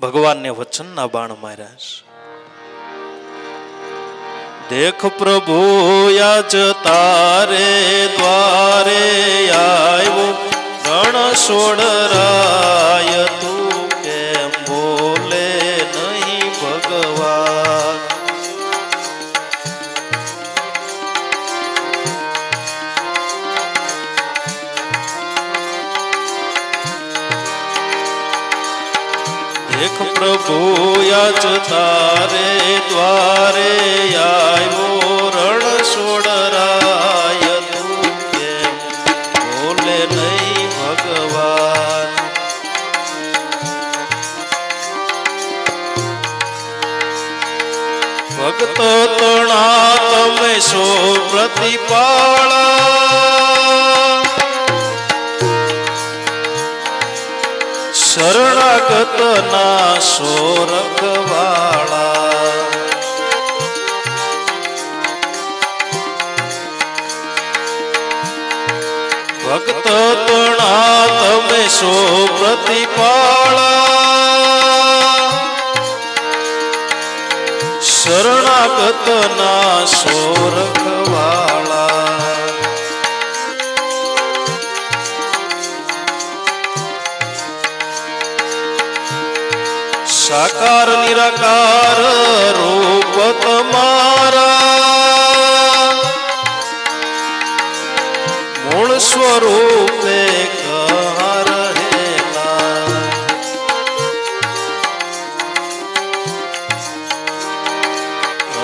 ભગવાનને વચનના બાણ માર્યા છે. દેખ પ્રભુ આજ તારે દ્વારે આવ્યો રણ સોડરાય તું કેમ બોલે નહીં ભગવાન. દેખ પ્રભુ આજ તારે દ્વારે આવ્યો રણ સોડરાય તું કેમ બોલે નહીં ભગવાન. ભક્ત તણા તમે સો પ્રતિપાળા શરણાગત ના સો રખવાળા. ભક્ત તણા તમે સો પ્રતિપાળા શરણાગત ના સો રખવાળા. સાકાર નિરાકાર રૂપ તમારા મૂળ સ્વરૂપે કહા રહેલા.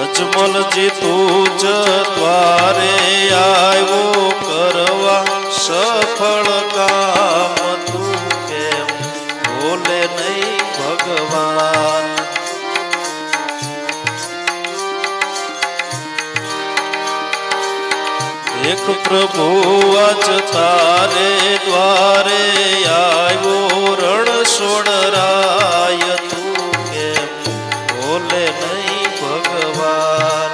અજમલજી તું જ દ્વારે આવ્યો કરવા સફળ કામ તું કેમ બોલે નહીં ભગવાન. દેખ પ્રભુ આજ તારે દ્વારે આવ્યો રણ સોડરાય તું કેમ બોલે નહીં ભગવાન.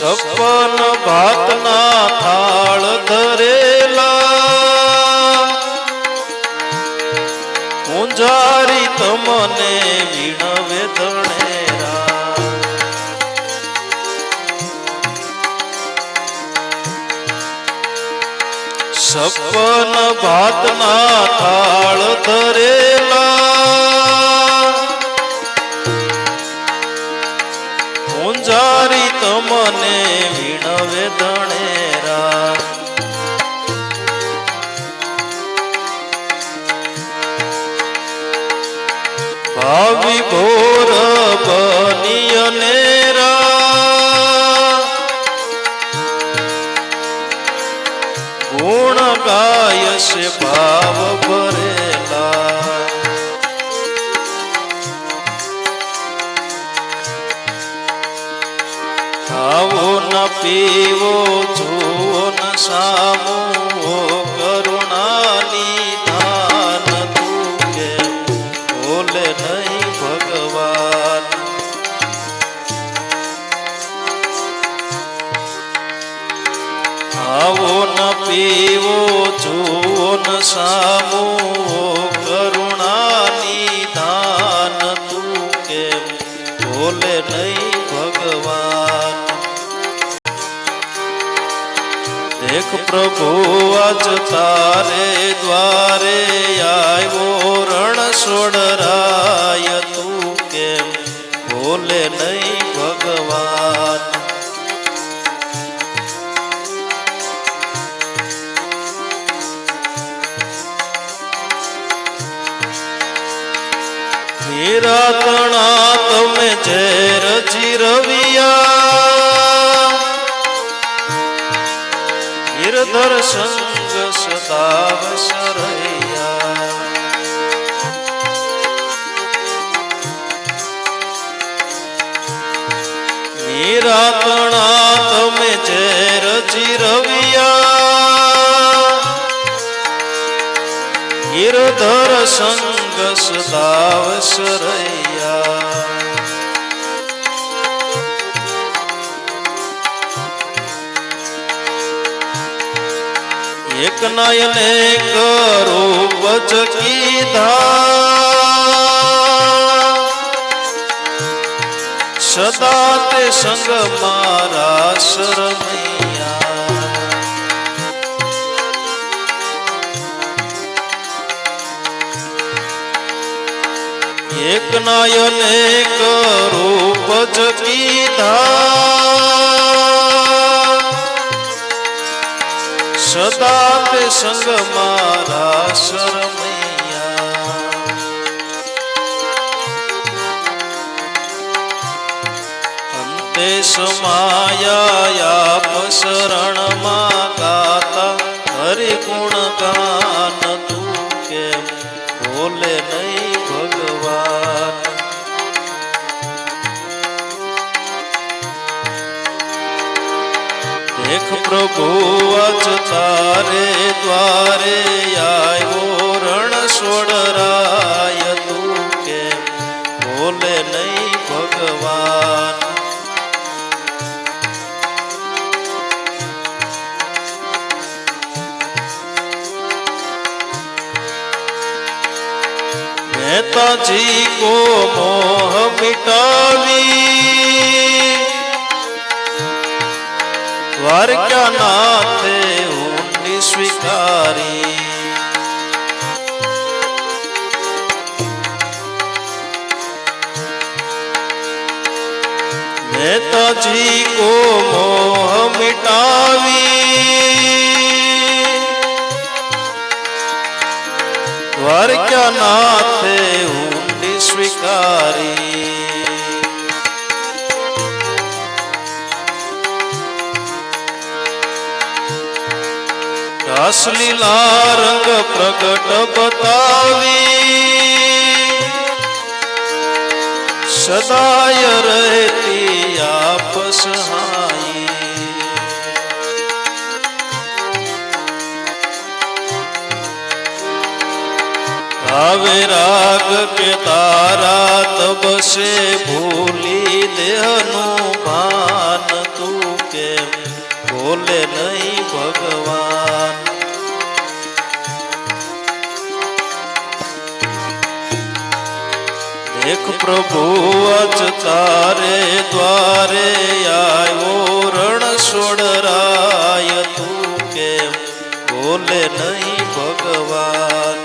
સપન ભાતના થાળ ધરેલા પૂંજારી તમને વિણવે ધણેરા. સપન ભાતના થાળ ધરેલા પૂંજારી તમને વિણવે ધણેરા. ભાવિ ભોર બની અનેરા ગુણ ગાય છે ભાવ ભરેલા. ખાવો ન પીવો જુઓ ન સામો કરુણાની દાન તું કેમ બોલે નહીં ભગવાન. ખાવો ન પીવો જુઓ ન સામો કરુણાની દાન તું કેમ બોલે નહીં ભગવાન. દેખ પ્રભુ આજ તારે દ્વારે આવ્યો રણ સોડરાય તું કેમ બોલે નહીં ભગવાન. નિરાતણા તમે ઝેર જીરવિયા ગિરધર સંગ સદા વસરૈયા. નિરાતણા તમે ઝેર જીરવિયા ગિરધર સંગ સદા વસરૈયા. એક નયને રૂપ જ કીધા સદા તે સંગ મારા શરમૈયા એક નયને રૂપ જ કીધા સદા તે સંગ મારા શરમૈયા અંતે સમાયા શરણમાં ગાતા હરિગુણ ગાન તું કેમ બોલે નહીં ભગવાન દેખ પ્રભુ અજ તારે દ્વારે આવ્યો રણ છોડરાય તું કેમ બોલે નહીં ભગવાન મહેતાજી કો મોહ મિટાવી દ્વારકા નાથે ઊંડી સ્વીકારી મહેતાજી કો મોહ મિટાવી દ્વારકા નાથે ઊંડી સ્વીકારી રાસલીલા રંગ પ્રગટ બતાવી સદાય રહેતી આપ સહાઈ આવે રાગ કે તારા તબ સે ભૂલી દેહનું ભાન તું કેમ બોલે નહીં ભગવાન દેખ પ્રભુ અજ તારે દ્વારે આવ્યો રણ છોડરાય તું કેમ બોલે નહીં ભગવાન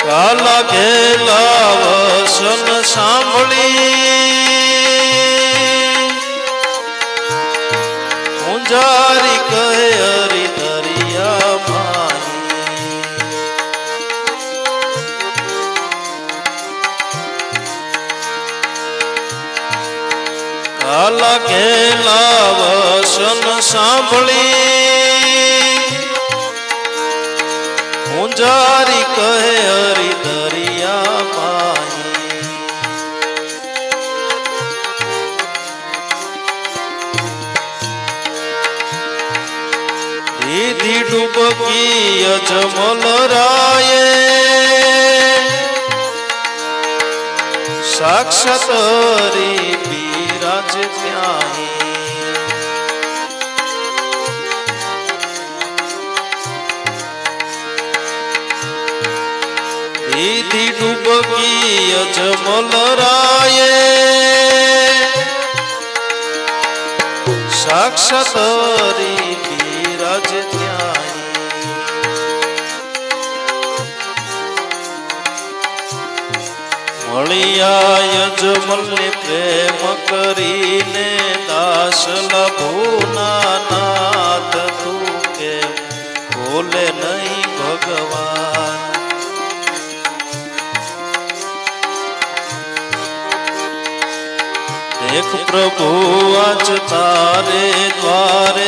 કાલા ઘેલા વસન સાંભળી મુંજારી કહે હરિ દરિયા માહી કાલા ઘેલા વસન સાંભળી મુંજારી કહે હરિ દરિયા માહી દીધી ડૂબકી અજમલ રાયે સાક્ષાત હરિ બિરાજ ત્યાંહી દીધી ડૂબકી અજમલ રાયે સાક્ષાત હરિ બિરાજ ત્યાંહી મળ્યા અજમલને પ્રેમ કરીને દાસ લભુના નાથ તું કેમ બોલે નહીં ભગવાન દેખ પ્રભુ આજ તારે દ્વારે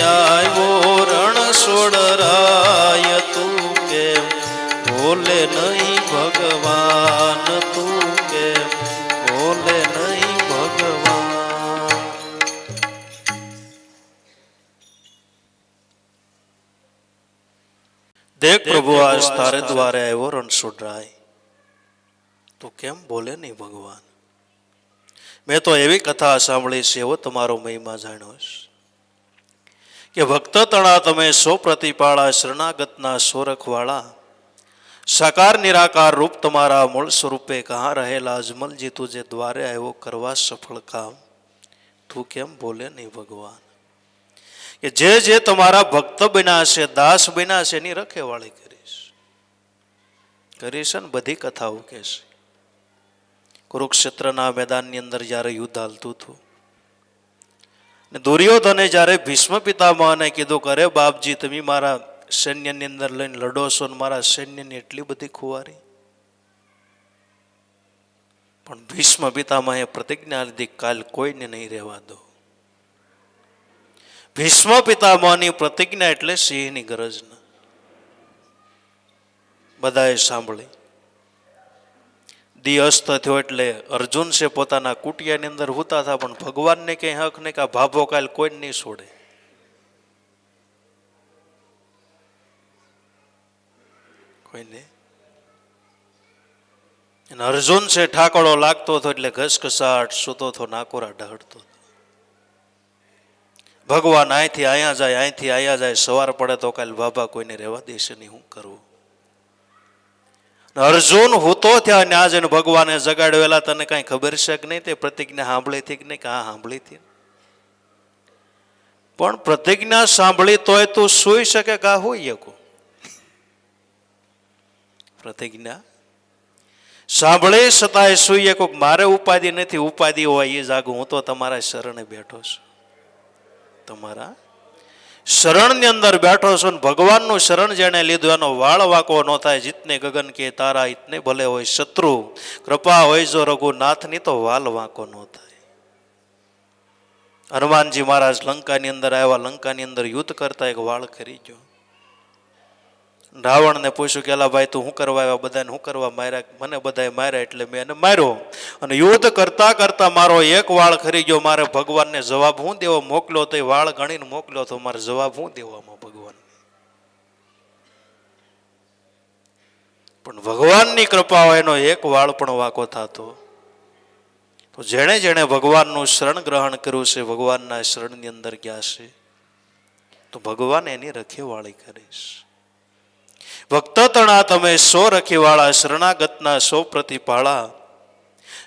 આવ્યો રણ છોડરાય તું કેમ બોલે નહીં ભગવાન તું કેમ બોલે નહીં ભગવાન દેખ પ્રભુ આજ તારે દ્વારે આવ્યો રણ છોડરાય તું કેમ બોલે નહીં ભગવાન મેં તો એવી કથા સાંભળી છે, એવો તમારો મહિમા જાણ્યો છે કે ભક્ત તણા તમે સો પ્રતિપાળા, શરણાગતના સોરખવાળા, સાકાર નિરાકાર રૂપ તમારા મૂળ સ્વરૂપે કહાં રહેલા, અજમલજી તુજે દ્વારે આવ્યો કરવા સફળ કામ, તું કેમ બોલે નહીં ભગવાન? કે જે જે તમારા ભક્ત બન્યા છે, દાસ બન્યા છે, એની રખેવાળી કરીશ ને બધી કથાઓ કે છે. કુરુક્ષેત્રના મેદાનની અંદર જ્યારે યુદ્ધ હાલતું હતું ને દુર્યોધને જ્યારે ભીષ્મ પિતામહને કીધું કે અરે બાપજી, તમે મારા સૈન્યની અંદર લઈને લડો છો ને મારા સૈન્યની એટલી બધી ખુવારી. પણ ભીષ્મ પિતામહે પ્રતિજ્ઞા લીધી, કાલ કોઈને નહીં રહેવા દો. ભીષ્મ પિતામહની પ્રતિજ્ઞા એટલે સિંહની ગરજ ના. બધાએ સાંભળી. દી અસ્ત થયો એટલે અર્જુન છે પોતાના કુટિયાની અંદર હુતા હતા, પણ ભગવાનને કઈ હક નહીં કે આ ભાભો કાલ કોઈ નહીં છોડે. કોઈને. અને અર્જુન છે ઠાકડો લાગતો હતો એટલે ઘસઘસાટ સૂતો હતો, નાકોરા ઢળતો હતો. ભગવાન અહીંથી અહીંયા જાય, અહીંથી અહીંયા જાય, સવાર પડે તો કાલ બાબા કોઈને રહેવા દેશે નહીં, શું કરવું? અર્જુન હૂતો થયા ને આજે ભગવાને જગાડવેલા, તને કઈ ખબર છે કે નહીં? તે પ્રતિજ્ઞા સાંભળી હતી કે નહીં? કે હા સાંભળી હતી. પણ પ્રતિજ્ઞા સાંભળી તોય તું સુઈ શકે કા હોઈ શકો? પ્રતિજ્ઞા સાંભળે છતાંય સુઈ શકો? મારે ઉપાધિ નથી, ઉપાધિ હોય એ જાગું. હું તો તમારા શરણે બેઠો છું, તમારા શરણની અંદર બેઠો છું. ને ભગવાનનું શરણ જેને લીધું એનો વાળ વાંકો ન થાય. જીતને ગગન કે તારા, ઇતને ભલે હોય શત્રુ, કૃપા હોય જો રઘુનાથની તો વાલ વાંકો ન થાય. હનુમાનજી મહારાજ લંકાની અંદર આવ્યા, લંકાની અંદર યુદ્ધ કરતા એક વાળ ખરી ગયો. રાવણને પૂછ્યું કે એલા ભાઈ તું શું કરવા આવ્યા? બધાને શું કરવા માર્યા? મને બધાએ માર્યા એટલે મેં એને માર્યો, અને યુદ્ધ કરતા કરતા મારો એક વાળ ખરી ગયો. મારે ભગવાનને જવાબ શું દેવો? મોકલ્યો તો વાળ ગણીને મોકલ્યો તો મારે જવાબ શું દેવામાં ભગવાન? પણ ભગવાનની કૃપા હોય એનો એક વાળ પણ વાંકો થતો. તો જેણે જેણે ભગવાનનું શરણ ગ્રહણ કર્યું છે, ભગવાનના શરણની અંદર ગયા છે, તો ભગવાન એની રખેવાળી કરીશ. ભક્ત તણા તમે સો રખીવાળા, શરણાગતના સો પ્રતિપાળા,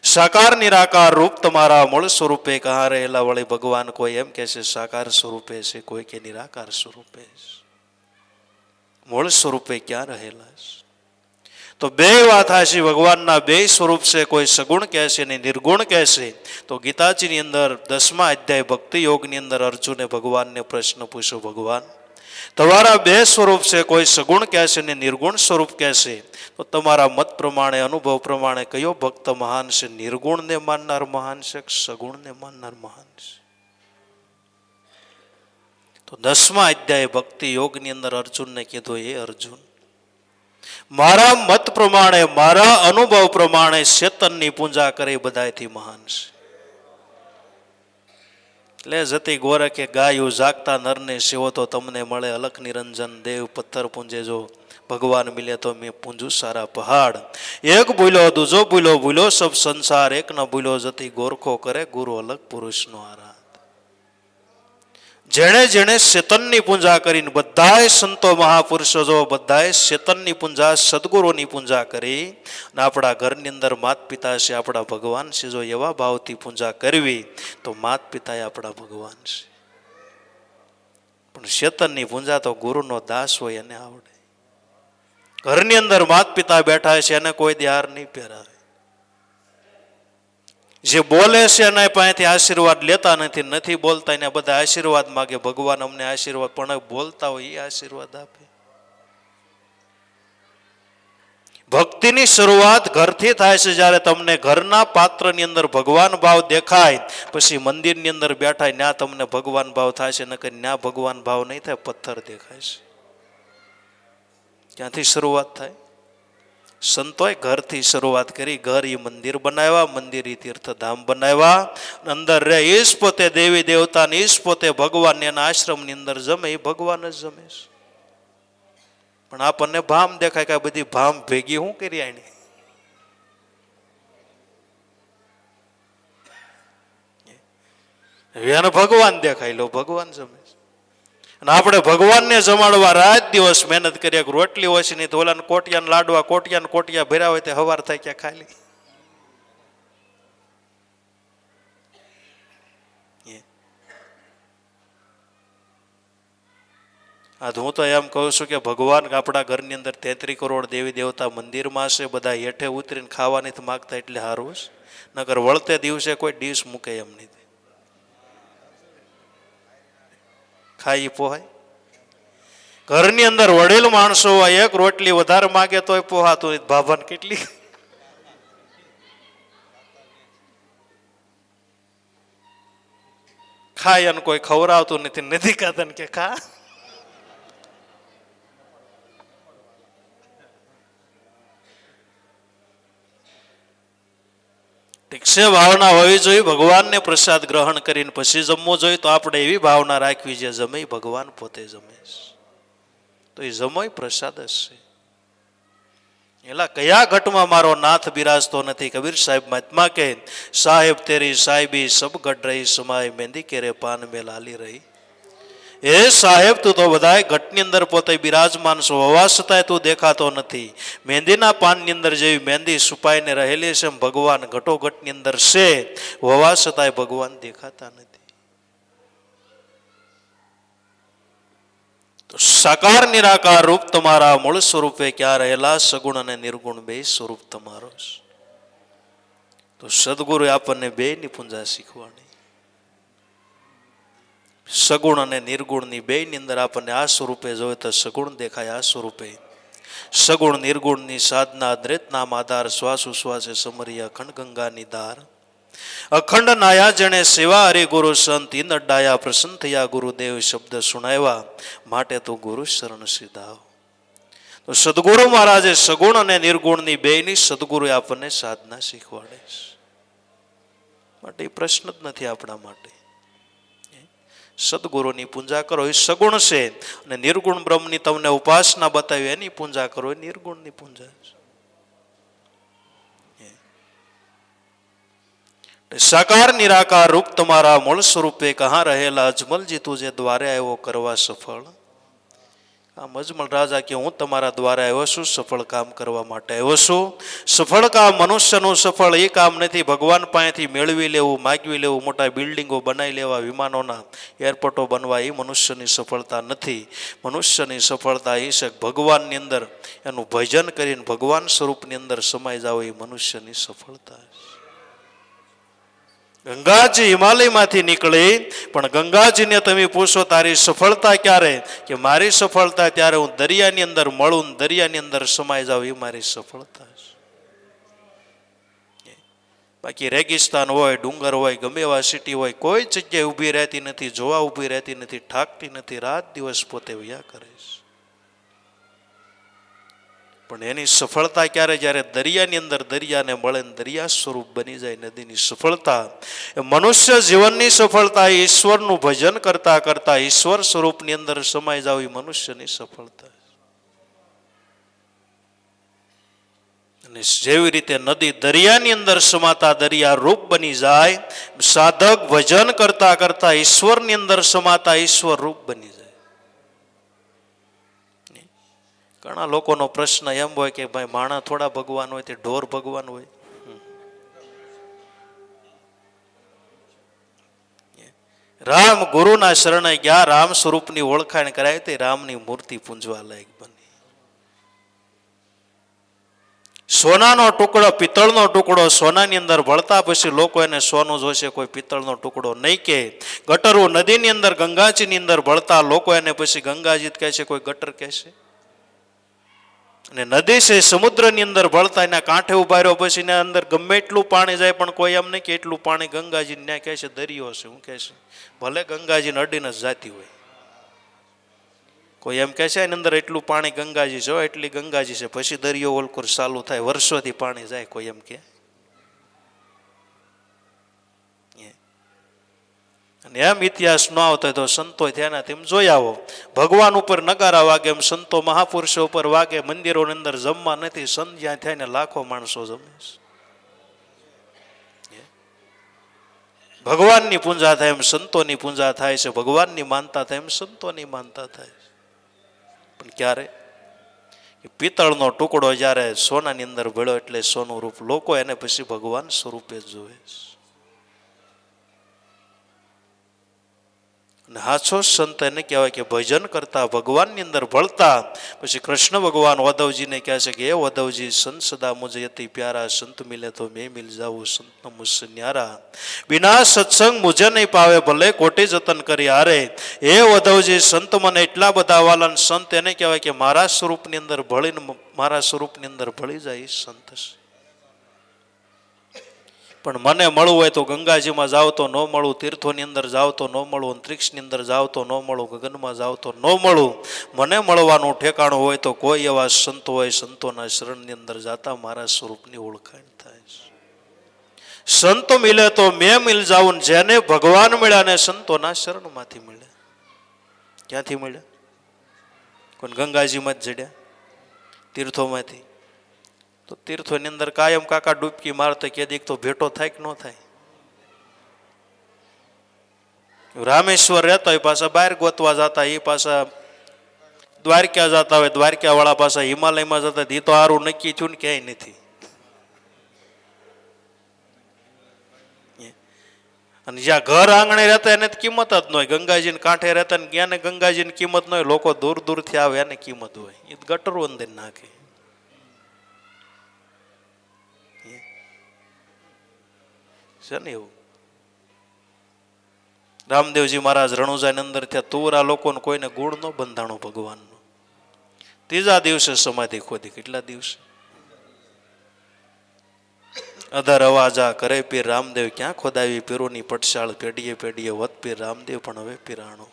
સાકાર નિરાકાર રૂપ તમારા મૂળ સ્વરૂપે કહાં રહેલા. વળી ભગવાન કોઈ એમ કે છે સાકાર સ્વરૂપે છે, કોઈ કે નિરાકાર સ્વરૂપે છે. મૂળ સ્વરૂપે ક્યાં રહેલા છે? તો બે વાત છે, ભગવાનના બે સ્વરૂપ છે. કોઈ સગુણ કહે છે ને નિર્ગુણ કહે છે. તો ગીતાજીની અંદર 10મા અધ્યાય ભક્તિ યોગની અંદર અર્જુને ભગવાનને પ્રશ્ન પૂછ્યો, ભગવાન તમારા બે સ્વરૂપ છે, કોઈ સગુણ કહે છે ને નિર્ગુણ સ્વરૂપ કહે છે, તો તમારા મત પ્રમાણે, અનુભવ પ્રમાણે કયો ભક્ત મહાન છે? નિર્ગુણને માનનાર મહાન છે કે સગુણને માનનાર મહાન છે? તો 10મા અધ્યાય ભક્તિ યોગની અંદર અર્જુનને કીધું, એ અર્જુન, મારા મત પ્રમાણે, મારા અનુભવ પ્રમાણે ચેતનની પૂજા કરે બધાથી મહાન છે. એટલે જતી ગોરખે ગાયું, જાગતા નરને સેવો તો તમને મળે અલખ નિરંજન દેવ. પથ્થર પૂંજે જો ભગવાન મિલે તો મેં પૂંજું સારા પહાડ. એક ભૂલ્યો દૂજો ભૂલ્યો, ભૂલ્યો સબ સંસાર. એક ન ભૂલ્યો જતી ગોરખો કરે ગુરુ અલગ પુરુષનો આરાધ. જેણે જેણે ચેતનની પૂજા કરીને, બધાએ સંતો મહાપુરુષો જો બધાએ ચેતનની પૂજા, સદગુરુની પૂજા કરી, અને આપણા ઘરની અંદર માત પિતા છે, આપણા ભગવાન છે, જો એવા ભાવથી પૂજા કરવી તો માત પિતા એ આપણા ભગવાન છે. પણ ચેતનની પૂજા તો ગુરુનો દાસ હોય એને આવડે. ઘરની અંદર માત પિતા બેઠા છે, એને કોઈ હાર નહીં પહેરાવે. જે બોલે છે એના પાસેથી આશીર્વાદ લેતા નથી, નથી બોલતા એને બધા આશીર્વાદ માગે. ભગવાન અમને આશીર્વાદ, પણ બોલતા હોય એ આશીર્વાદ આપે. ભક્તિની શરૂઆત ઘરથી થાય છે. જ્યારે તમને ઘરના પાત્રની અંદર ભગવાન ભાવ દેખાય, પછી મંદિરની અંદર બેઠા ત્યાં તમને ભગવાન ભાવ થાય છે. નકર ત્યાં ભગવાન ભાવ નહીં થાય, પથ્થર દેખાય છે. ક્યાંથી શરૂઆત થાય? સંતોએ ઘરથી શરૂઆત કરી. ઘર એ મંદિર બનાવ્યા, મંદિર એ તીર્થધામ બનાવ્યા. અંદર રહે ઈશ પોતે દેવી દેવતા, ઈશ પોતે ભગવાન. એના આશ્રમની અંદર જમે એ ભગવાન જ જમે છે. પણ આપણને ભામ દેખાય કે બધી ભામ ભેગી શું કરી આની? એને ભગવાન દેખાય લો, ભગવાન જમે છે. અને આપણે ભગવાનને જમાડવા રાત દિવસ મહેનત કરીએ. રોટલી ઓછી નહીં તો ઓલાને કોટિયાને લાડવા કોટિયા ભર્યા હોય તે હવાર થાય ક્યાં ખાલી. હા, હું તો એમ કહું છું કે ભગવાન આપણા ઘરની અંદર 33 કરોડ દેવી દેવતા મંદિરમાં છે, બધા હેઠે ઉતરીને ખાવા નથી માગતા એટલે સારું છે. નકર વળતે દિવસે કોઈ ડીશ મૂકે એમ નહીં, ખાઈ પોહાય. ઘરની અંદર વડીલ માણસો હોય, એક રોટલી વધારે માગે તોય પોહાતું ભાભાને કેટલી ખાય અને કોઈ ખવડાવતું નથી ખાતા ને કે ખા. ઠીક છે, ભાવના હોવી જોઈએ ભગવાનને પ્રસાદ ગ્રહણ કરીને પછી જમવો જોઈએ. તો આપણે એવી ભાવના રાખવી જે જમે ભગવાન પોતે જમે તો એ જમો પ્રસાદ જ છે. એલા કયા ઘટમાં મારો નાથ બિરાજતો નથી? કબીર સાહેબ મહાત્મા કે સાહેબ તેરી સાહેબી સબ ઘટ રહી સમાય મહેંદી કેરે પાન મેં લાલી રહી. એ સાહેબ તું તો બધાય ઘટની અંદર પોતે બિરાજમાન છો, હોવા છતાંય તું દેખાતો નથી. મહેંદીના પાનની અંદર જેવી મહેંદી છુપાઈને રહેલી છે એમ ભગવાન ઘટો ઘટની અંદર છે, હોવા છતાંય ભગવાન દેખાતા નથી. તો સાકાર નિરાકાર રૂપ તમારા મૂળ સ્વરૂપે ક્યાં રહેલા? સગુણ અને નિર્ગુણ બે સ્વરૂપ તમારો છે. તો સદગુરુ આપણને બે ની પૂંજા શીખવાડી. સગુણ અને નિર્ગુણની બે ની અંદર આપણને આ સ્વરૂપે જોઈએ તો સગુણ દેખાય. આ સ્વરૂપે સગુણ નિર્ગુણની સાધના દ્રેત નામ આધાર શ્વાસ ઉશ્વાસે સમરી અખંડ ગંગાની ધાર. અખંડ નાયા જણે સેવા હરિ ગુરુ સંત ઇન અડાયા પ્રસન્ન થયા ગુરુદેવ શબ્દ સુણાવ્યા માટે તો ગુરુ શરણ સીધાવ. તો સદગુરુ મહારાજે સગુણ અને નિર્ગુણની બેની સદગુરુ આપણને સાધના શીખવાડે છે. માટે એ પ્રશ્ન જ નથી આપણા માટે. સદગુરુની પૂજા કરો એ સગુણ છે, અને નિર્ગુણ બ્રહ્મની તમને ઉપાસના બતાવી એની પૂજા કરો એ નિર્ગુણની પૂજા છે. સાકાર નિરાકાર રૂપ તમારા મૂળ સ્વરૂપે કહા રહેલા અજમલજી તુજે દ્વારે આવ્યો કરવા સફળ. આમ અજમલ રાજા કે હું તમારા દ્વારે આવ્યો છું સફળ કામ કરવા માટે આવ્યો છું. સફળ કામ મનુષ્યનું સફળ એ કામ નથી ભગવાન પાસેથી મેળવી લેવું, માગવી લેવું, મોટા બિલ્ડિંગો બનાવી લેવા, વિમાનોના એરપોર્ટો બનવા, એ મનુષ્યની સફળતા નથી. મનુષ્યની સફળતા એ છે ભગવાનની અંદર એનું ભજન કરીને ભગવાન સ્વરૂપની અંદર સમાઈ જાવ, એ મનુષ્યની સફળતા. ગંગાજી હિમાલયમાંથી નીકળી, પણ ગંગાજીને તમે પૂછો તારી સફળતા ક્યારે? કે મારી સફળતા ત્યારે હું દરિયાની અંદર મળું, દરિયાની અંદર સમાઈ જાઉં, એ મારી સફળતા છે. બાકી રેગિસ્તાન હોય, ડુંગર હોય, ગમે એવા સિટી હોય, કોઈ જગ્યાએ ઊભી રહેતી નથી, જોવા ઊભી રહેતી નથી, ઠાકતી નથી, રાત દિવસ પોતે વયા કરે છે. પણ એની સફળતા ક્યારે? જ્યારે દરિયાની અંદર દરિયાને મળે, દરિયા સ્વરૂપ બની જાય. નદીની સફળતા એ મનુષ્ય જીવનની સફળતા, ઈશ્વરનું ભજન કરતા કરતા ઈશ્વર સ્વરૂપની અંદર સમાઈ જાવ, એ મનુષ્યની સફળતા. અને જેવી રીતે નદી દરિયાની અંદર સમાતા દરિયા રૂપ બની જાય, સાધક ભજન કરતા કરતા ઈશ્વરની અંદર સમાતા ઈશ્વર રૂપ બની જાય. ઘણા લોકોનો પ્રશ્ન એમ હોય કે ભાઈ માણસ થોડા ભગવાન હોય, તે ઢોર ભગવાન હોય. રામ ગુરુના શરણે ગયા, રામ સ્વરૂપની ઓળખાણ કરાવી, તે રામની મૂર્તિ પૂંજવા લાયક બની. સોનાનો ટુકડો, પિત્તળનો ટુકડો સોનાની અંદર ભળતા પછી લોકો એને સોનું જોશે, કોઈ પિત્તળનો ટુકડો નહીં કે. ગટરો નદીની અંદર ગંગાજીની અંદર ભળતા લોકો એને પછી ગંગાજી કહે છે, કોઈ ગટર કહેશે. અને નદી છે સમુદ્રની અંદર ભળતા એના કાંઠે ઉભા રહ્યો પછી એના અંદર ગમે એટલું પાણી જાય, પણ કોઈ એમ નહીં કે એટલું પાણી ગંગાજી ત્યાં કહે છે દરિયો છે. હું કહે છે ભલે ગંગાજીને અડીને જ જાતી હોય, કોઈ એમ કહે છે એની અંદર એટલું પાણી ગંગાજી છે, એટલી ગંગાજી છે, પછી દરિયો ઓલકોર ચાલુ થાય, વર્ષોથી પાણી જાય, કોઈ એમ કે. અને એમ ઇતિહાસ ન આવતો હોય તો સંતો થયા તેમ જોઈ આવો. ભગવાન ઉપર નગારા વાગે એમ સંતો મહાપુરુષો ઉપર વાગે. મંદિરોની અંદર જમવા નથી, સંધ્યા થાય ને લાખો માણસો જમે છે. ભગવાનની પૂજા થાય એમ સંતોની પૂજા થાય છે, ભગવાનની માનતા થાય એમ સંતોની માનતા થાય છે. પણ ક્યારે? પિત્તળનો ટુકડો જ્યારે સોનાની અંદર ભળ્યો એટલે સોનું રૂપ, લોકો એને પછી ભગવાન સ્વરૂપે જોવે છે. હાચો સંત એને કહેવાય કે ભજન કરતા ભગવાનની અંદર ભળતા. પછી કૃષ્ણ ભગવાન ઉદ્ધવજીને કહે છે કે એ ઉદ્ધવજી, સંત સદા મુझे અતિ પ્યારા, સંત મિલે તો મેં મિલ જાઉં, સંત મુझसे ન્યારા, બિના સત્સંગ મુझे નહીં પાવે, ભલે કોટી જતન કરી હારે. એ ઉદ્ધવજી, સંત મને એટલા બધા વાલા. સંત એને કહેવાય કે મારા સ્વરૂપની અંદર ભળીને, મારા સ્વરૂપની અંદર ભળી જાય એ સંત છે. પણ મને મળવું હોય તો ગંગાજીમાં જાવ તો ન મળું, તીર્થોની અંદર જાવ તો ન મળું, અંતરિક્ષની અંદર જાવ તો ન મળું, ગગનમાં જાવ તો ન મળું. મને મળવાનું ઠેકાણું હોય તો કોઈ એવા સંતો હોય, સંતોના શરણની અંદર જાતા મારા સ્વરૂપની ઓળખાણ થાય છે. સંત મિલે તો મેં મિલ જાઉં. જેને ભગવાન મળ્યા ને સંતોના શરણમાંથી મળ્યા. ક્યાંથી મળ્યા? કોણ? ગંગાજીમાં જ જડ્યા, તીર્થોમાંથી. તો તીર્થોની અંદર કાયમ કાકા ડૂબકી મારતો કે દીક તો ભેટો થાય કે ન થાય? રામેશ્વર રહેતા હોય પાછા બહાર ગોતવા જતા, એ પાછા દ્વારકા જતા હોય, દ્વારકા વાળા પાછા હિમાલયમાં જતા. એ તો સારું નક્કી થયું ને ક્યાંય નથી. અને જ્યાં ઘર આંગણે રહેતા એને કિંમત જ ન હોય. ગંગાજીને કાંઠે રહેતા ને જ્ઞાને ગંગાજીની કિંમત ન હોય. લોકો દૂર દૂરથી આવે એને કિંમત હોય. એ ગટરો અંદર નાખે છે ને એવું. રામદેવજી મહારાજ રણુજાની અંદર ત્યાં તુવરા લોકોને કોઈને ગુણ ન બંધાણો ભગવાનનો. ત્રીજા દિવસે સમાધિ ખોદી. કેટલા દિવસે? અધર અવાજા કરે પીર રામદેવ, ક્યાં ખોદાવી પીરોની પટશાળ, પેઢીએ પેઢીએ વત પીર રામદેવ, પણ હવે પીરાણો.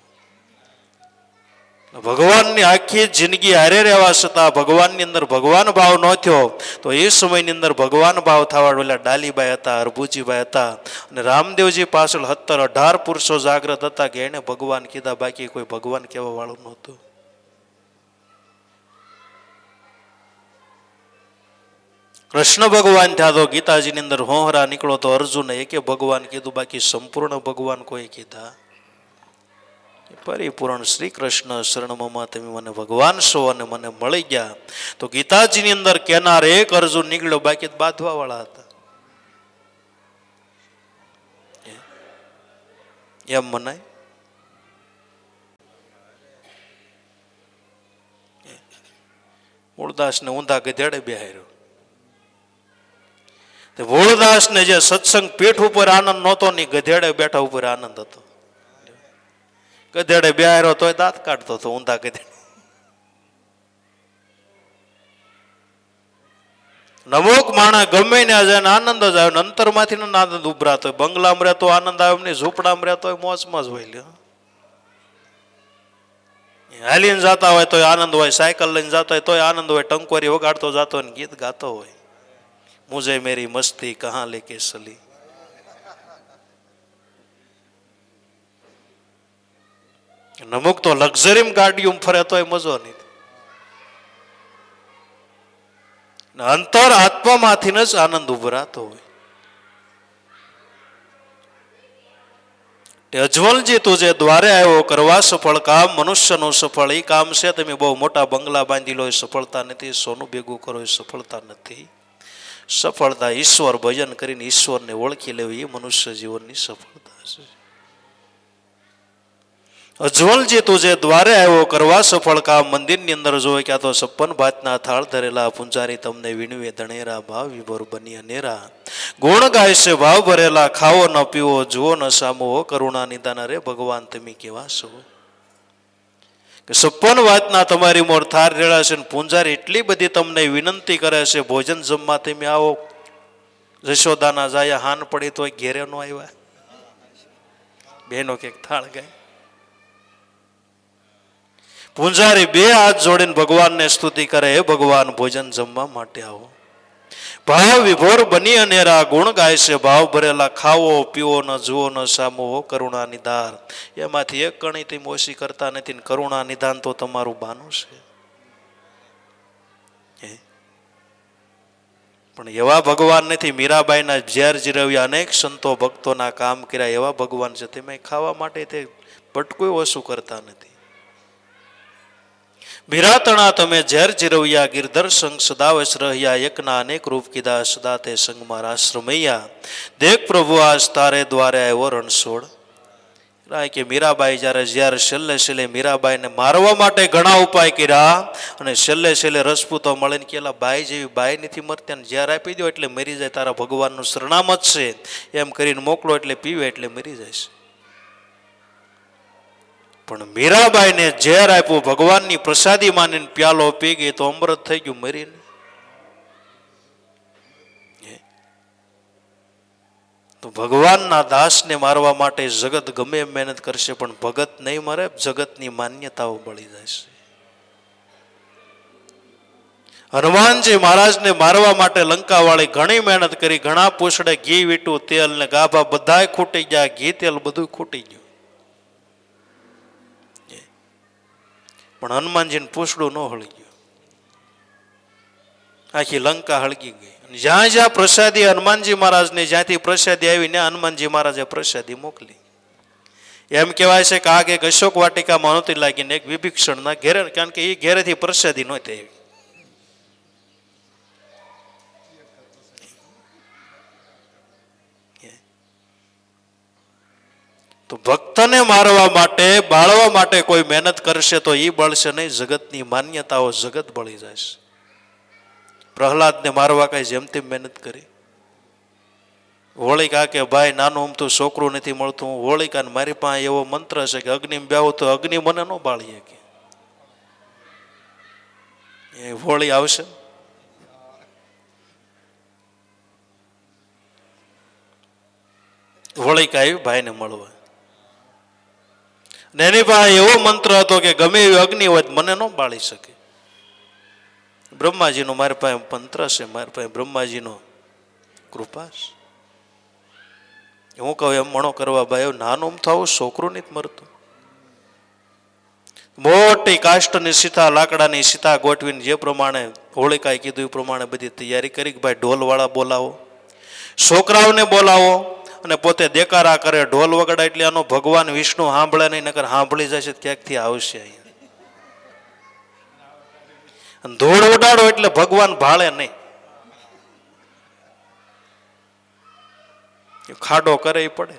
ભગવાનની આખી જિંદગી હારે રહેવા છતાં ભગવાનની અંદર ભગવાન ભાવ ન થયો. તો એ સમયની અંદર ભગવાન ભાવ થવા ઓલા ડાલીબાઈ હતા, અરબુજીભાઈ હતા, અને રામદેવજી પાછળ 17-18 પુરુષો જાગ્રત હતા કે એને ભગવાન કીધા, બાકી કોઈ ભગવાન કહેવા વાળું નહોતું. કૃષ્ણ ભગવાન થયા તો ગીતાજીની અંદર હોહરા નીકળો તો અર્જુને એકે ભગવાન કીધું, બાકી સંપૂર્ણ ભગવાન કોઈ કીધા. પરિપૂર્ણ શ્રી કૃષ્ણ શરણમાં તમે મને ભગવાન છો અને મને મળી ગયા. તો ગીતાજીની અંદર કેનાર એક અર્જુન નીકળ્યો, બાકી બાંધવા વાળા હતા. એમ મનાય? મૂળદાસ ને ઊંધા ગધેડે બેહાર્યો. મૂળદાસ ને જે સત્સંગ પીઠ ઉપર આનંદ નહોતો ને ગધેડે બેઠા ઉપર આનંદ હતો. ગધેડે બેહાર્યો તોય દાંત કાઢતો હતો. ઊંધા ગધેડે નમુક માણા ગમે ને આનંદ જ આવ્યો. અંતરમાંથી આનંદ ઉભરાતો હોય. બંગલામાં રહેતો આનંદ આવ્યો ને ઝૂંપડામાં રહેતો હોય મોજમાં જ હોય લ્યો. હાલીને જતા હોય તોય આનંદ હોય, સાયકલ લઈને જતા હોય તોય આનંદ હોય, ટંકોરી વગાડતો જતો હોય, ગીત ગાતો હોય. મુझे मेरी मस्ती कहाँ लेके चली. નમુક તો લક્ઝરી ગાડીઓ ફરે તોય મજો નહીં. અંતર આત્મામાંથી જ આનંદ ઉભરાતો હોય. અજવલજી તું જે દ્વારે આવ્યો કરવા સફળ કામ, મનુષ્યનું સફળ એ કામ છે. તમે બહુ મોટા બંગલા બાંધી લો એ સફળતા નથી, સોનું ભેગું કરો એ સફળતા નથી. સફળતા ઈશ્વર ભજન કરીને ઈશ્વરને ઓળખી લેવું એ મનુષ્ય જીવનની સફળતા છે. અજવલજી તું જે દ્વારે આવ્યો કરવા સફળ કામ, મંદિરની અંદર જોવે ક્યાં તો 56 ભાતના થાળ ધરેલા, પૂંજારી તમને વીણવે ધણેરા, ભાવ વિભોર બની અનેરા. ગુણ ગાય છે ભાવ ભરેલા, ખાવો ન પીવો જુઓ ન સામો, કરુણા નિદાન. રે ભગવાન તમે કેવા છો કે 56 વાતના તમારી મોર થાર રેડા છે, પૂંજારી એટલી બધી તમને વિનંતી કરે છે ભોજન જમવા તમે આવો. જશોદાના જાયા હાન પડી તોય ઘેરે નો આવ્યા. બેનો કે થાળ ગાય. પૂંજારી 2 હાથ જોડીને ભગવાનને સ્તુતિ કરે, હે ભગવાન ભોજન જમવા માટે આવો. ભાવ વિભોર બની અનેરા, ગુણ ગાય છે ભાવ ભરેલા, ખાવો પીવો ન જુઓ ન સામો, કરુણા નિધાન. એમાંથી એક કણી તેમ ઓછી કરતા નથી ને કરુણા નિધાન તો તમારું બાનું છે. પણ એવા ભગવાન નથી. મીરાબાઈના ઝેર જીરવ્યા, અનેક સંતો ભક્તોના કામ કર્યા એવા ભગવાન છે. તેમાં ખાવા માટે તે ભટકું ઓછું કરતા નથી. મીરાતણા તમે ઝેર જીરવ્યા, ગિરધર સંગ સદાવશ રહ્યા, એકના અનેક રૂપ કીધા, સદા તે સંગમાં રાશ્રમૈયા, દેખ પ્રભુ આજ તારે દ્વારે આવ્યો રણછોડ. કે મીરાબાઈ જ્યારે છેલ્લે મીરાબાઈને મારવા માટે ઘણા ઉપાય કર્યા, અને છેલ્લે રજપૂતો મળીને કેલા બાઈ જેવી બાઈ નથી મરતી, અને ઝેર આપી દો એટલે મરી જાય, તારા ભગવાનનું શરણામત છે એમ કરીને મોકલો એટલે પીવે એટલે મરી જાય છે. પણ મીરાબાઈને ઝેર આપ્યું, ભગવાનની પ્રસાદી માનીને પ્યાલો પી ગઈ તો અમૃત થઈ ગયું, મરીને. તો ભગવાનના દાસને મારવા માટે જગત ગમે એમ મહેનત કરશે, પણ ભગત નહીં મરે, જગતની માન્યતાઓ બળી જશે. હનુમાનજી મહારાજને મારવા માટે લંકાવાળી ઘણી મહેનત કરી, ઘણા પૂછડે ઘી વીટું, તેલ ને ગાભા બધાય ખૂટી ગયા, ઘી તેલ બધું ખૂટી ગયું, પણ હનુમાનજીને પૂછડું ન હળી ગયું. આખી લંકા હળગી ગઈ. જ્યાં જ્યાં પ્રસાદી હનુમાનજી મહારાજને જ્યાંથી પ્રસાદી આવી ને હનુમાનજી મહારાજે પ્રસાદી મોકલી. એમ કહેવાય છે કે આગ એક અશોક વાટિકામાં નહોતી લાગીને એક વિભીક્ષણના ઘેરે, કારણ કે એ ઘેરેથી પ્રસાદી નહોતી આવી. તો ભક્તને મારવા માટે, બાળવા માટે કોઈ મહેનત કરશે તો એ બળશે નહીં, જગતની માન્યતાઓ જગત બળી જશે. પ્રહલાદને મારવા કઈ જેમ તેમ મહેનત કરી. હોળિકા કે ભાઈ નાનું અમથું છોકરું નથી મળતું, હોળિકાને મારી પાસે એવો મંત્ર છે કે અગ્નિ બેહું તો અગ્નિ મને ન બાળી શકે. એ હોળી આવશે. હોળિકા આવી ભાઈને મળવા, એની પાસે એવો મંત્ર હતો કે ગમે એવી અગ્નિ હોય મને ન બાળી શકે. બ્રહ્માજીનો મારી પાસે મંત્ર છે, મારી પાસે બ્રહ્માજીનો કૃપા છે. હું કહું એમ મણો કરવા ભાઈ, નાનું થવું છોકરું નથી મરતું. મોટી કાષ્ટની સીતા, લાકડાની સીતા ગોઠવીને જે પ્રમાણે હોળિકાએ કીધું એ પ્રમાણે બધી તૈયારી કરી કે ભાઈ ઢોલવાળા બોલાવો, છોકરાઓને બોલાવો, અને પોતે દેકારા કરે, ઢોલ વગાડે એટલે આનો ભગવાન વિષ્ણુ સાંભળે નહીં, નકર સાંભળી જશે ક્યાંકથી આવશે. ધૂળ ઉડાડો એટલે ભગવાન ભાળે નહીં, ખાડો કરે પડે.